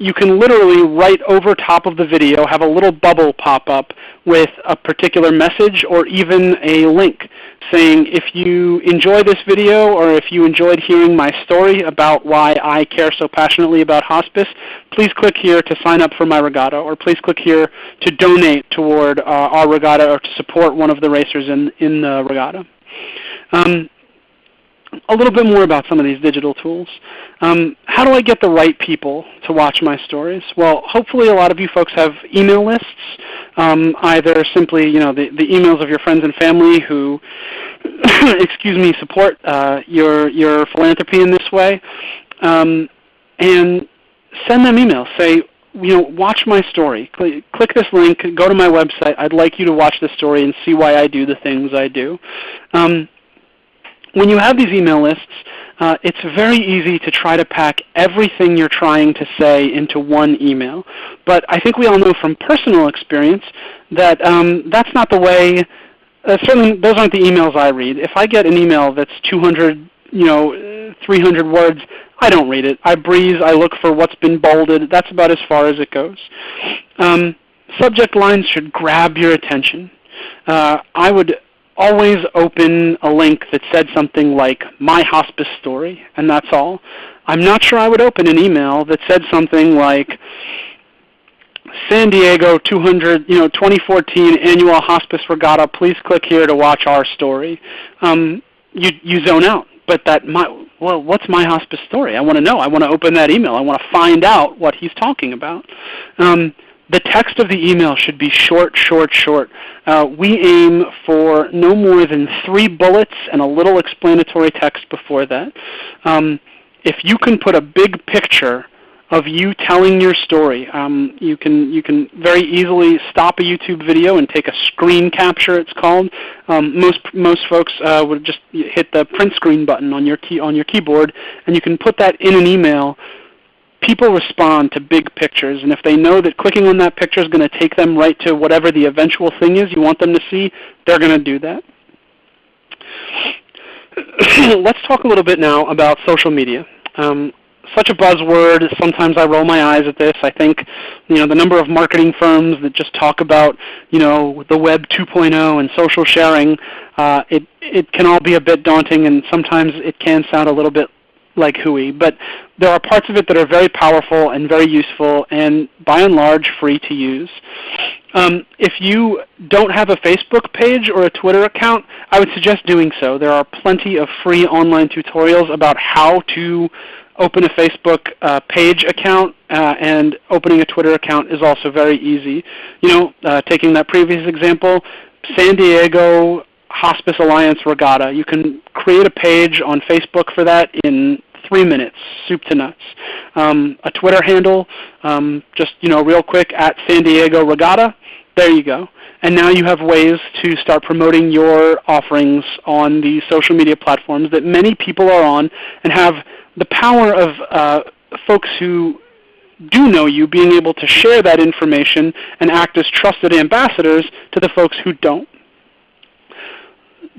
[SPEAKER 2] You can literally, right over top of the video, have a little bubble pop up with a particular message or even a link saying, if you enjoy this video, or if you enjoyed hearing my story about why I care so passionately about hospice, please click here to sign up for my regatta, or please click here to donate toward our regatta, or to support one of the racers in the regatta. A little bit more about some of these digital tools. How do I get the right people to watch my stories? Well, hopefully a lot of you folks have email lists, either simply the emails of your friends and family who support your philanthropy in this way, and send them emails. Say, watch my story. Click this link, go to my website. I'd like you to watch this story and see why I do the things I do. When you have these email lists, it's very easy to try to pack everything you're trying to say into one email. But I think we all know from personal experience that that's not the way. Certainly, those aren't the emails I read. If I get an email that's 200, 300 words, I don't read it. I breeze. I look for what's been bolded. That's about as far as it goes. Subject lines should grab your attention. I would always open a link that said something like my hospice story, and that's all. I'm not sure I would open an email that said something like San Diego 2014 annual hospice regatta, please click here to watch our story. You zone out. But what's my hospice story? I want to know. I want to open that email. I want to find out what he's talking about. The text of the email should be short, short, short. We aim for no more than 3 bullets and a little explanatory text before that. If you can put a big picture of you telling your story, you can very easily stop a YouTube video and take a screen capture, it's called. Most folks would just hit the print screen button on your keyboard, and you can put that in an email. People respond to big pictures, and if they know that clicking on that picture is going to take them right to whatever the eventual thing is you want them to see, they're going to do that. Let's talk a little bit now about social media. Such a buzzword. Sometimes I roll my eyes at this. I think, the number of marketing firms that just talk about, the Web 2.0 and social sharing, it can all be a bit daunting, and sometimes it can sound a little bit like hooey, but there are parts of it that are very powerful and very useful, and by and large free to use. If you don't have a Facebook page or a Twitter account, I would suggest doing so. There are plenty of free online tutorials about how to open a Facebook page account, and opening a Twitter account is also very easy. Taking that previous example, San Diego Hospice Alliance Regatta, you can create a page on Facebook for that in 3 minutes, soup to nuts. A Twitter handle, just real quick, at San Diego Regatta. There you go. And now you have ways to start promoting your offerings on the social media platforms that many people are on, and have the power of folks who do know you being able to share that information and act as trusted ambassadors to the folks who don't.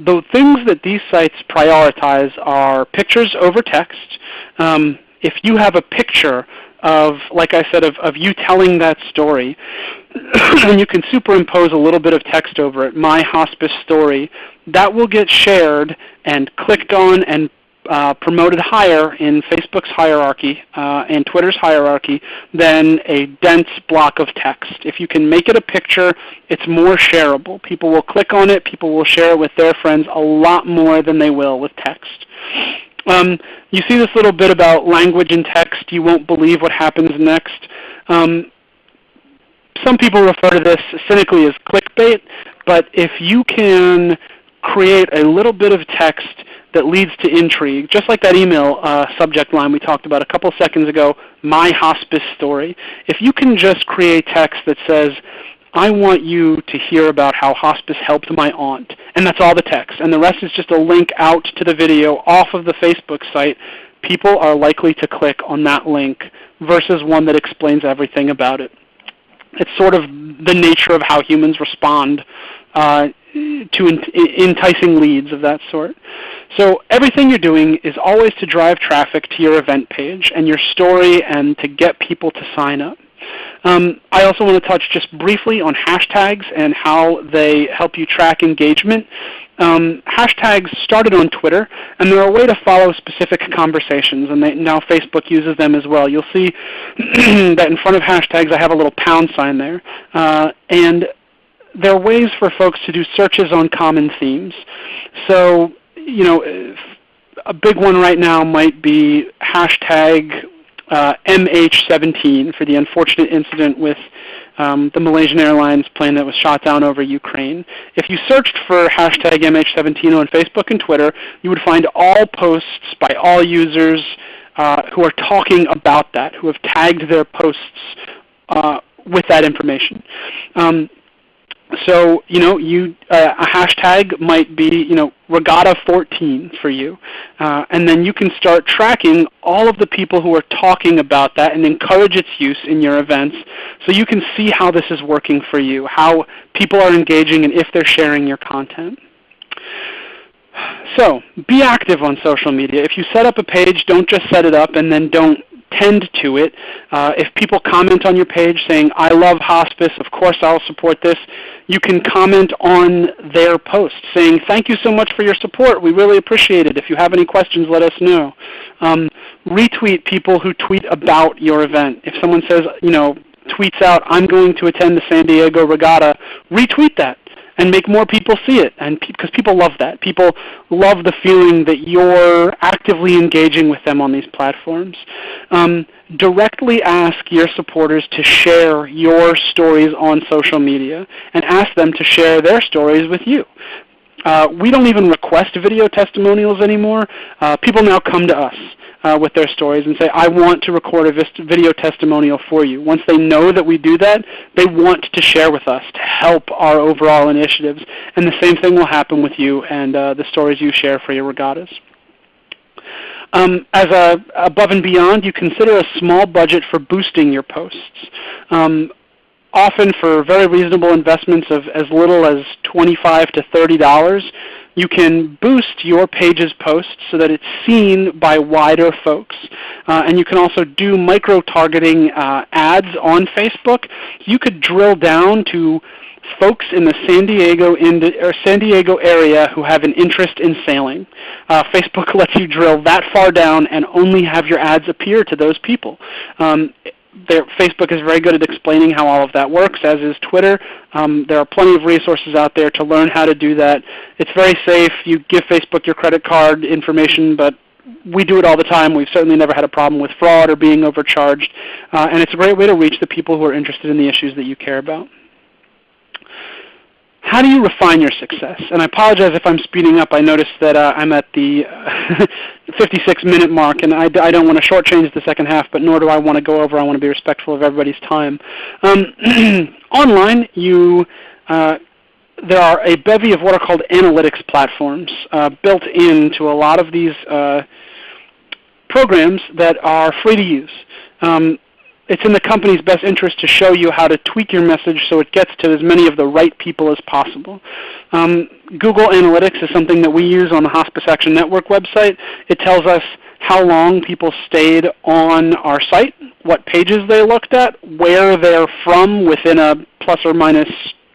[SPEAKER 2] the things that these sites prioritize are pictures over text. If you have a picture of, like I said, of you telling that story, and you can superimpose a little bit of text over it, my hospice story, that will get shared and clicked on and promoted higher in Facebook's hierarchy and Twitter's hierarchy than a dense block of text. If you can make it a picture, it's more shareable. People will click on it. People will share it with their friends a lot more than they will with text. You see this little bit about language and text. You won't believe what happens next. Some people refer to this cynically as clickbait, but if you can create a little bit of text that leads to intrigue, just like that email subject line we talked about a couple seconds ago, my hospice story. If you can just create text that says, I want you to hear about how hospice helped my aunt, and that's all the text, and the rest is just a link out to the video off of the Facebook site, people are likely to click on that link versus one that explains everything about it. It's sort of the nature of how humans respond to enticing leads of that sort. So everything you're doing is always to drive traffic to your event page and your story and to get people to sign up. I also want to touch just briefly on hashtags and how they help you track engagement. Hashtags started on Twitter, and they're a way to follow specific conversations, and now Facebook uses them as well. You'll see that in front of hashtags I have a little pound sign there, and there are ways for folks to do searches on common themes. So, you know, a big one right now might be hashtag MH17 for the unfortunate incident with the Malaysian Airlines plane that was shot down over Ukraine. If you searched for hashtag MH17 on Facebook and Twitter, you would find all posts by all users who are talking about that, who have tagged their posts with that information. So, you know, a hashtag might be, you know, Regatta14 for you. And then you can start tracking all of the people who are talking about that and encourage its use in your events so you can see how this is working for you, how people are engaging and if they're sharing your content. So, be active on social media. If you set up a page, don't just set it up and then don't tend to it. If people comment on your page saying, I love hospice, of course I'll support this, you can comment on their post saying, thank you so much for your support. We really appreciate it. If you have any questions, let us know. Retweet people who tweet about your event. If someone says, you know, tweets out, I'm going to attend the San Diego Regatta, retweet that and make more people see it, and because people love that. People love the feeling that you're actively engaging with them on these platforms. Directly ask your supporters to share your stories on social media and ask them to share their stories with you. We don't even request video testimonials anymore. People now come to us with their stories and say, I want to record a video testimonial for you. Once they know that we do that, they want to share with us to help our overall initiatives. And the same thing will happen with you and the stories you share for your regattas. As above and beyond, you consider a small budget for boosting your posts. Often for very reasonable investments of as little as $25 to $30, you can boost your page's posts so that it's seen by wider folks. And you can also do micro-targeting ads on Facebook. You could drill down to folks in the San Diego area who have an interest in sailing. Facebook lets you drill that far down and only have your ads appear to those people. Facebook is very good at explaining how all of that works, as is Twitter. There are plenty of resources out there to learn how to do that. It's very safe. You give Facebook your credit card information, but we do it all the time. We've certainly never had a problem with fraud or being overcharged. And it's a great way to reach the people who are interested in the issues that you care about. How do you refine your success? And I apologize if I'm speeding up. I noticed that I'm at the 56-minute mark, and I don't want to shortchange the second half, but nor do I want to go over. I want to be respectful of everybody's time. Online, there are a bevy of what are called analytics platforms built into a lot of these programs that are free to use. it's in the company's best interest to show you how to tweak your message so it gets to as many of the right people as possible. Google Analytics is something that we use on the Hospice Action Network website. It tells us how long people stayed on our site, what pages they looked at, where they're from within a plus or minus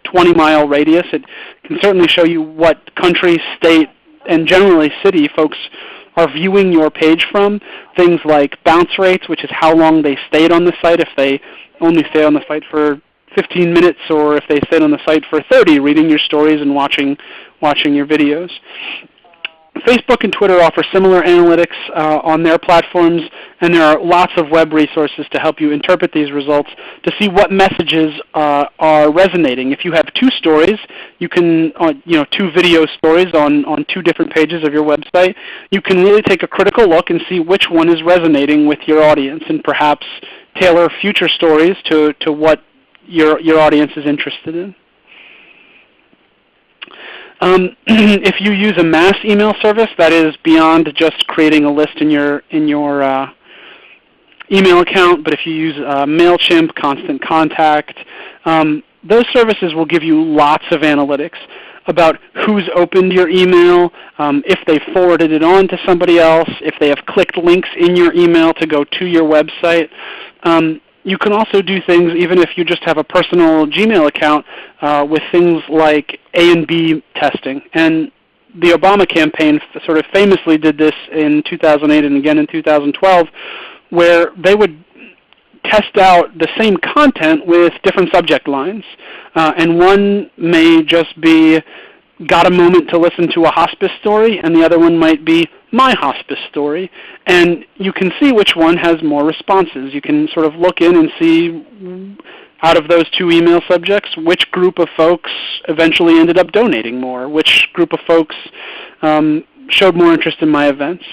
[SPEAKER 2] 20-mile radius. It can certainly show you what country, state, and generally city folks are viewing your page from. Things like bounce rates, which is how long they stayed on the site, if they only stay on the site for 15 minutes or if they stayed on the site for 30, reading your stories and watching your videos. Facebook and Twitter offer similar analytics on their platforms, and there are lots of web resources to help you interpret these results to see what messages are resonating. If you have two stories, you can, two video stories on two different pages of your website, you can really take a critical look and see which one is resonating with your audience and perhaps tailor future stories to what your audience is interested in. If you use a mass email service, that is beyond just creating a list in your email account, but if you use MailChimp, Constant Contact, those services will give you lots of analytics about who's opened your email, if they forwarded it on to somebody else, if they have clicked links in your email to go to your website. You can also do things, even if you just have a personal Gmail account, with things like A and B testing. And the Obama campaign sort of famously did this in 2008 and again in 2012, where they would test out the same content with different subject lines. And one may just be, got a moment to listen to a hospice story, and the other one might be my hospice story. And you can see which one has more responses. You can sort of look in and see, out of those two email subjects, which group of folks eventually ended up donating more, which group of folks showed more interest in my events.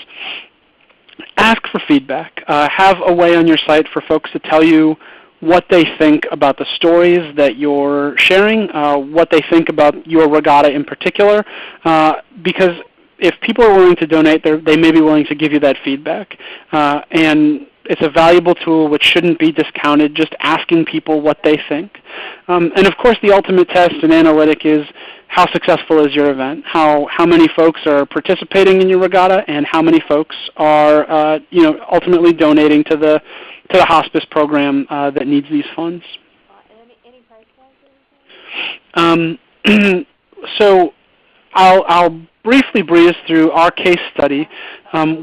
[SPEAKER 2] Ask for feedback. Have a way on your site for folks to tell you what they think about the stories that you're sharing, what they think about your regatta in particular, because if people are willing to donate, they may be willing to give you that feedback. And it's a valuable tool which shouldn't be discounted, just asking people what they think. And of course, the ultimate test and analytic is how successful is your event, how many folks are participating in your regatta, and how many folks are ultimately donating to the hospice program that needs these funds.
[SPEAKER 3] Any price tags?
[SPEAKER 2] So I'll briefly breeze through our case study.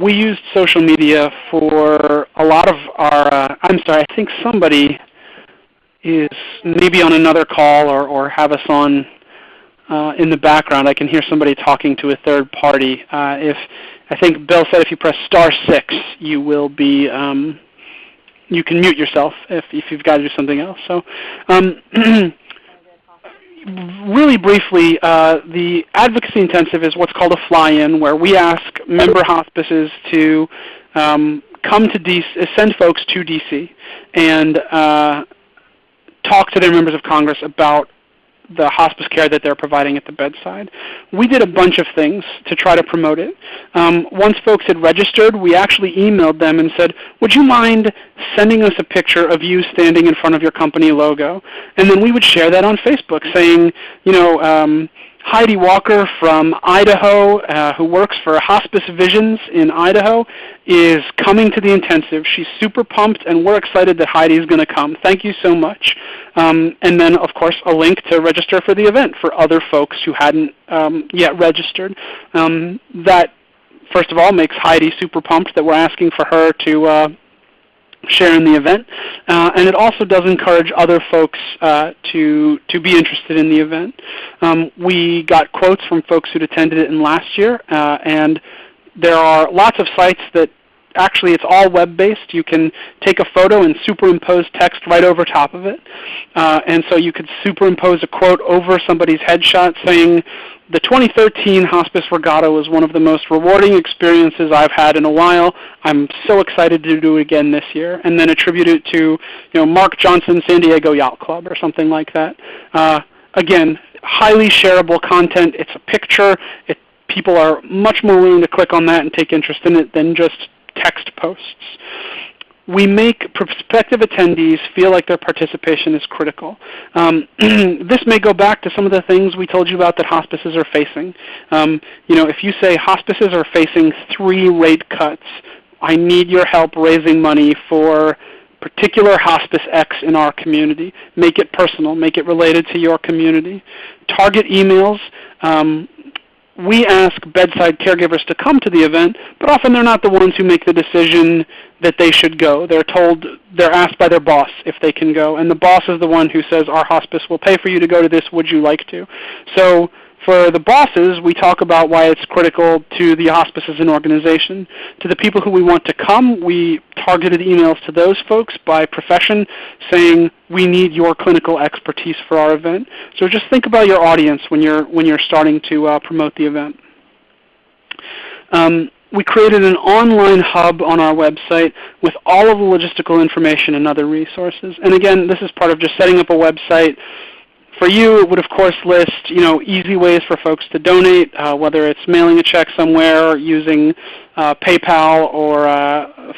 [SPEAKER 2] We used social media for a lot of our, I'm sorry, I think somebody is maybe on another call or have us on in the background. I can hear somebody talking to a third party. I think Bill said if you press *6, you will be, you can mute yourself if you've got to do something else. So really briefly, the Advocacy Intensive is what's called a fly-in, where we ask member hospices to come to DC, send folks to DC, and talk to their members of Congress about the hospice care that they're providing at the bedside. We did a bunch of things to try to promote it. Once folks had registered, we actually emailed them and said, would you mind sending us a picture of you standing in front of your company logo? And then we would share that on Facebook saying, Heidi Walker from Idaho, who works for Hospice Visions in Idaho, is coming to the intensive. She's super pumped, and we're excited that Heidi's going to come. Thank you so much. And then, of course, a link to register for the event for other folks who hadn't yet registered. That, first of all, makes Heidi super pumped that we're asking for her to share in the event, and it also does encourage other folks to be interested in the event. We got quotes from folks who'd attended it in last year, and there are lots of sites that actually it's all web-based. You can take a photo and superimpose text right over top of it, and so you could superimpose a quote over somebody's headshot saying, the 2013 Hospice Regatta was one of the most rewarding experiences I've had in a while. I'm so excited to do it again this year. And then attribute it to, Mark Johnson, San Diego Yacht Club or something like that. Again, highly shareable content. It's a picture. People are much more willing to click on that and take interest in it than just text posts. we make prospective attendees feel like their participation is critical. This may go back to some of the things we told you about that hospices are facing. If you say hospices are facing 3 rate cuts, I need your help raising money for particular hospice X in our community. Make it personal. Make it related to your community. Target emails. We ask bedside caregivers to come to the event, but often they're not the ones who make the decision that they should go. They're asked by their boss if they can go, and the boss is the one who says, our hospice will pay for you to go to this, would you like to? So for the bosses, we talk about why it's critical to the hospice as an organization. To the people who we want to come, we targeted emails to those folks by profession saying, we need your clinical expertise for our event. So just think about your audience when you're starting to promote the event. We created an online hub on our website with all of the logistical information and other resources. And again, this is part of just setting up a website. For you, it would, of course, list easy ways for folks to donate, whether it's mailing a check somewhere or using PayPal or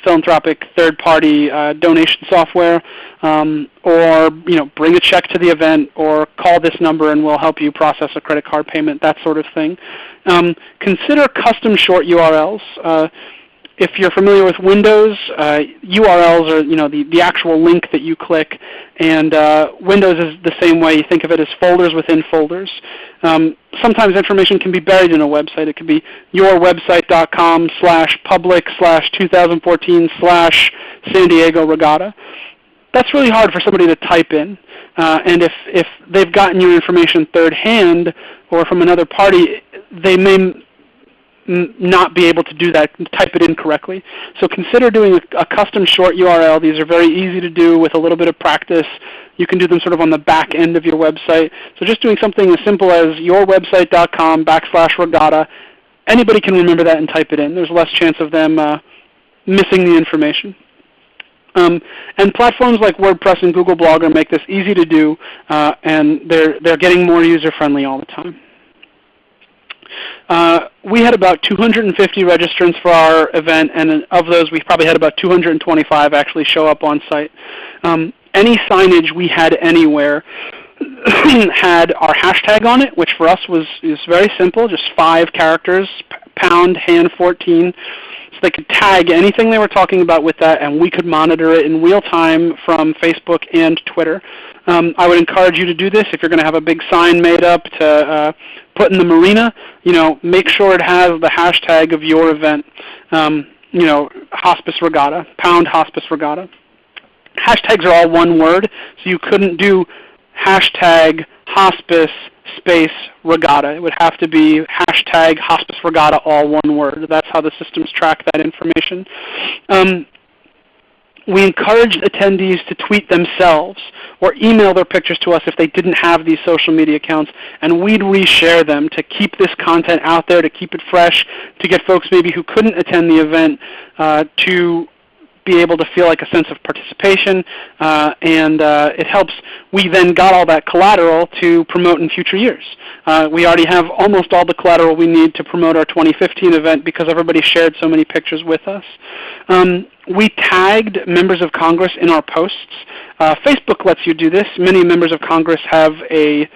[SPEAKER 2] philanthropic third-party donation software, or bring a check to the event, or call this number and we'll help you process a credit card payment, that sort of thing. Consider custom short URLs. If you're familiar with Windows, URLs are the actual link that you click, and Windows is the same way. You think of it as folders within folders. Sometimes information can be buried in a website. It could be yourwebsite.com/public/2014/San Diego Regatta. That's really hard for somebody to type in, and if they've gotten your information third hand or from another party, they may not be able to do that, type it in correctly. So consider doing a custom short URL. These are very easy to do with a little bit of practice. You can do them sort of on the back end of your website. So just doing something as simple as yourwebsite.com/regatta. Anybody can remember that and type it in. There's less chance of them missing the information. And platforms like WordPress and Google Blogger make this easy to do, and they're getting more user-friendly all the time. We had about 250 registrants for our event, and of those, we probably had about 225 actually show up on site. Any signage we had anywhere had our hashtag on it, which for us is very simple, just 5 characters, #hand14. So they could tag anything they were talking about with that, and we could monitor it in real time from Facebook and Twitter. I would encourage you to do this if you're going to have a big sign made up to put in the marina. Make sure it has the hashtag of your event. Hospice Regatta, #Hospice Regatta. Hashtags are all one word, so you couldn't do hashtag hospice space regatta. It would have to be hashtag hospice regatta, all one word. That's how the systems track that information. We encouraged attendees to tweet themselves or email their pictures to us if they didn't have these social media accounts, and we'd reshare them to keep this content out there, to keep it fresh, to get folks maybe who couldn't attend the event to be able to feel like a sense of participation, and it helps. We then got all that collateral to promote in future years. We already have almost all the collateral we need to promote our 2015 event because everybody shared so many pictures with us. We tagged members of Congress in our posts. Facebook lets you do this. Many members of Congress have a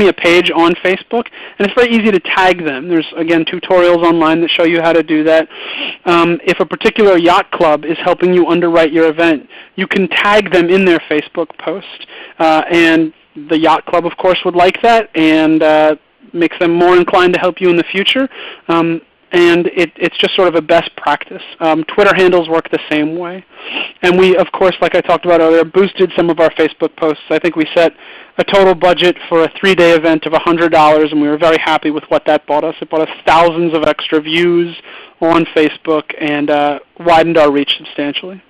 [SPEAKER 2] a page on Facebook, and it's very easy to tag them. There's, again, tutorials online that show you how to do that. If a particular yacht club is helping you underwrite your event, you can tag them in their Facebook post, and the yacht club, of course, would like that and makes them more inclined to help you in the future. And it's just sort of a best practice. Twitter handles work the same way. And we, of course, like I talked about earlier, boosted some of our Facebook posts. I think we set a total budget for a 3-day event of $100, and we were very happy with what that bought us. It bought us thousands of extra views on Facebook and widened our reach substantially.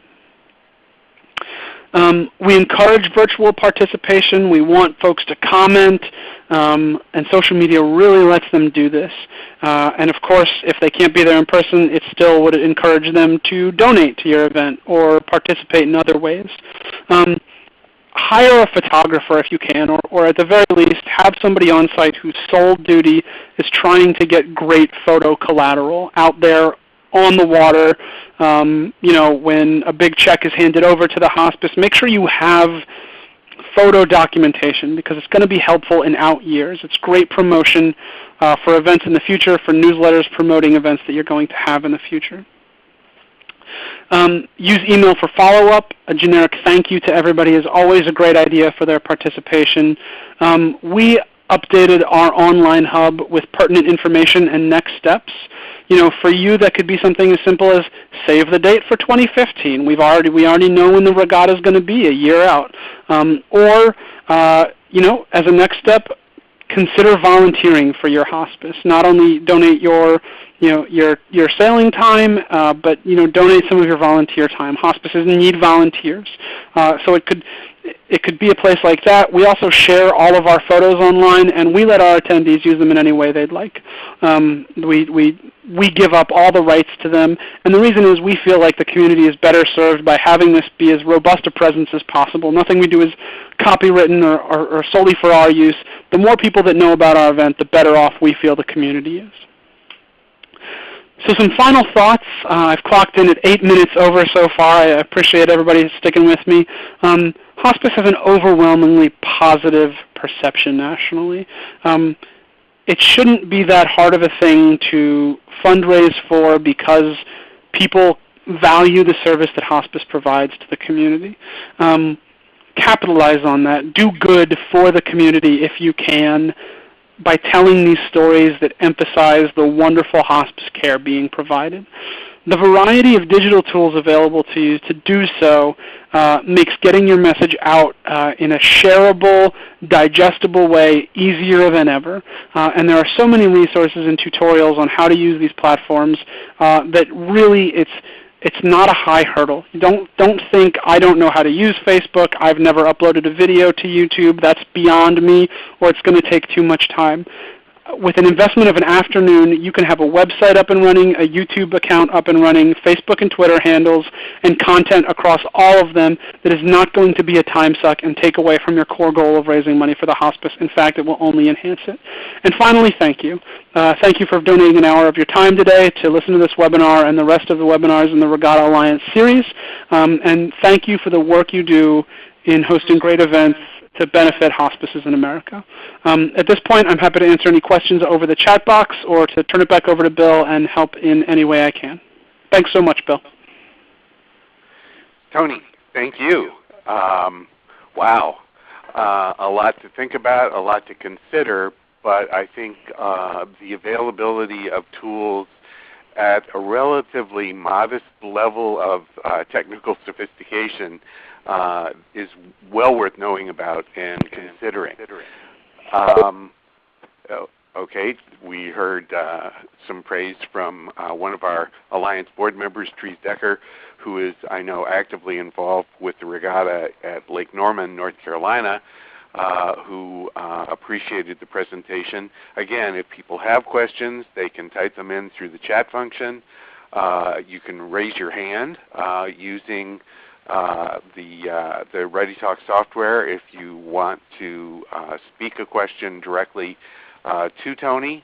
[SPEAKER 2] We encourage virtual participation. We want folks to comment, and social media really lets them do this. And of course, if they can't be there in person, it still would encourage them to donate to your event or participate in other ways. Hire a photographer if you can, or at the very least, have somebody on site whose sole duty is trying to get great photo collateral out there on the water, when a big check is handed over to the hospice, make sure you have photo documentation because it's going to be helpful in out years. It's great promotion for events in the future, for newsletters promoting events that you're going to have in the future. Use email for follow-up. A generic thank you to everybody is always a great idea for their participation. We updated our online hub with pertinent information and next steps. For you, that could be something as simple as save the date for 2015. We already know when the regatta is going to be, a year out. Or as a next step, consider volunteering for your hospice. Not only donate your sailing time, but donate some of your volunteer time. Hospices need volunteers, so it could be a place like that. We also share all of our photos online, and we let our attendees use them in any way they'd like. We give up all the rights to them, and the reason is we feel like the community is better served by having this be as robust a presence as possible. Nothing we do is copywritten or solely for our use. The more people that know about our event, the better off we feel the community is. So some final thoughts. I've clocked in at 8 minutes over so far. I appreciate everybody sticking with me. Hospice has an overwhelmingly positive perception nationally. It shouldn't be that hard of a thing to fundraise for because people value the service that hospice provides to the community. Capitalize on that. Do good for the community if you can by telling these stories that emphasize the wonderful hospice care being provided. The variety of digital tools available to you to do so makes getting your message out in a shareable, digestible way easier than ever. And there are so many resources and tutorials on how to use these platforms that really it's not a high hurdle. Don't think, I don't know how to use Facebook, I've never uploaded a video to YouTube, that's beyond me, or it's going to take too much time. With an investment of an afternoon, you can have a website up and running, a YouTube account up and running, Facebook and Twitter handles, and content across all of them that is not going to be a time suck and take away from your core goal of raising money for the hospice. In fact, it will only enhance it. And finally, thank you. Thank you for donating an hour of your time today to listen to this webinar and the rest of the webinars in the Regatta Alliance series. And thank you for the work you do in hosting great events to benefit hospices in America. At this point, I'm happy to answer any questions over the chat box or to turn it back over to Bill and help in any way I can. Thanks so much, Bill.
[SPEAKER 1] Tony, thank you. Wow. A lot to think about, a lot to consider, but I think the availability of tools at a relatively modest level of technical sophistication is well worth knowing about and considering. Okay, we heard some praise from one of our Alliance board members, Therese Decker, who is, I know, actively involved with the regatta at Lake Norman, North Carolina, who appreciated the presentation. Again, if people have questions, they can type them in through the chat function. You can raise your hand using the ReadyTalk software if you want to speak a question directly to Tony.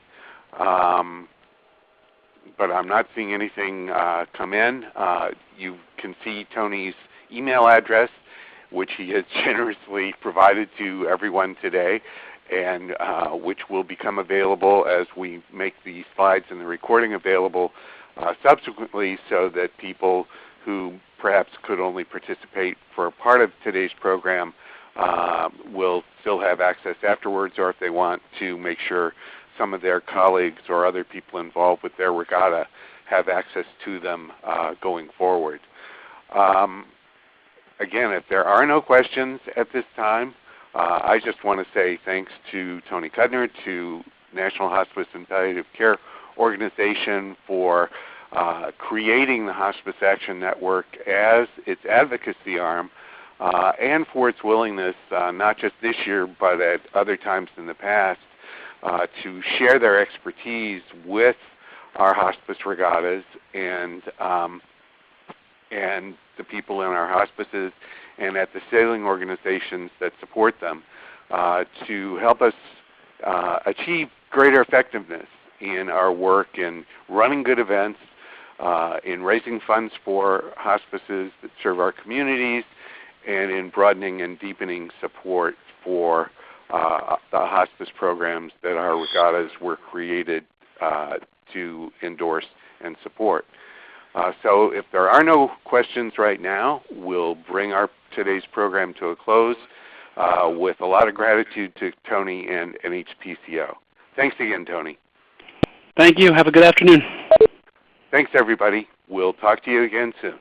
[SPEAKER 1] But I'm not seeing anything come in. You can see Tony's email address, which he has generously provided to everyone today, and which will become available as we make the slides and the recording available subsequently, so that people who perhaps could only participate for a part of today's program will still have access afterwards, or if they want to make sure some of their colleagues or other people involved with their regatta have access to them going forward. Again, if there are no questions at this time, I just want to say thanks to Tony Kudner, to National Hospice and Palliative Care Organization for creating the Hospice Action Network as its advocacy arm, and for its willingness, not just this year but at other times in the past, to share their expertise with our hospice regattas and the people in our hospices and at the sailing organizations that support them to help us achieve greater effectiveness in our work in running good events, in raising funds for hospices that serve our communities, and in broadening and deepening support for the hospice programs that our regattas were created to endorse and support. So if there are no questions right now, we'll bring today's program to a close with a lot of gratitude to Tony and NHPCO. Thanks again, Tony.
[SPEAKER 2] Thank you. Have a good afternoon.
[SPEAKER 1] Thanks, everybody. We'll talk to you again soon.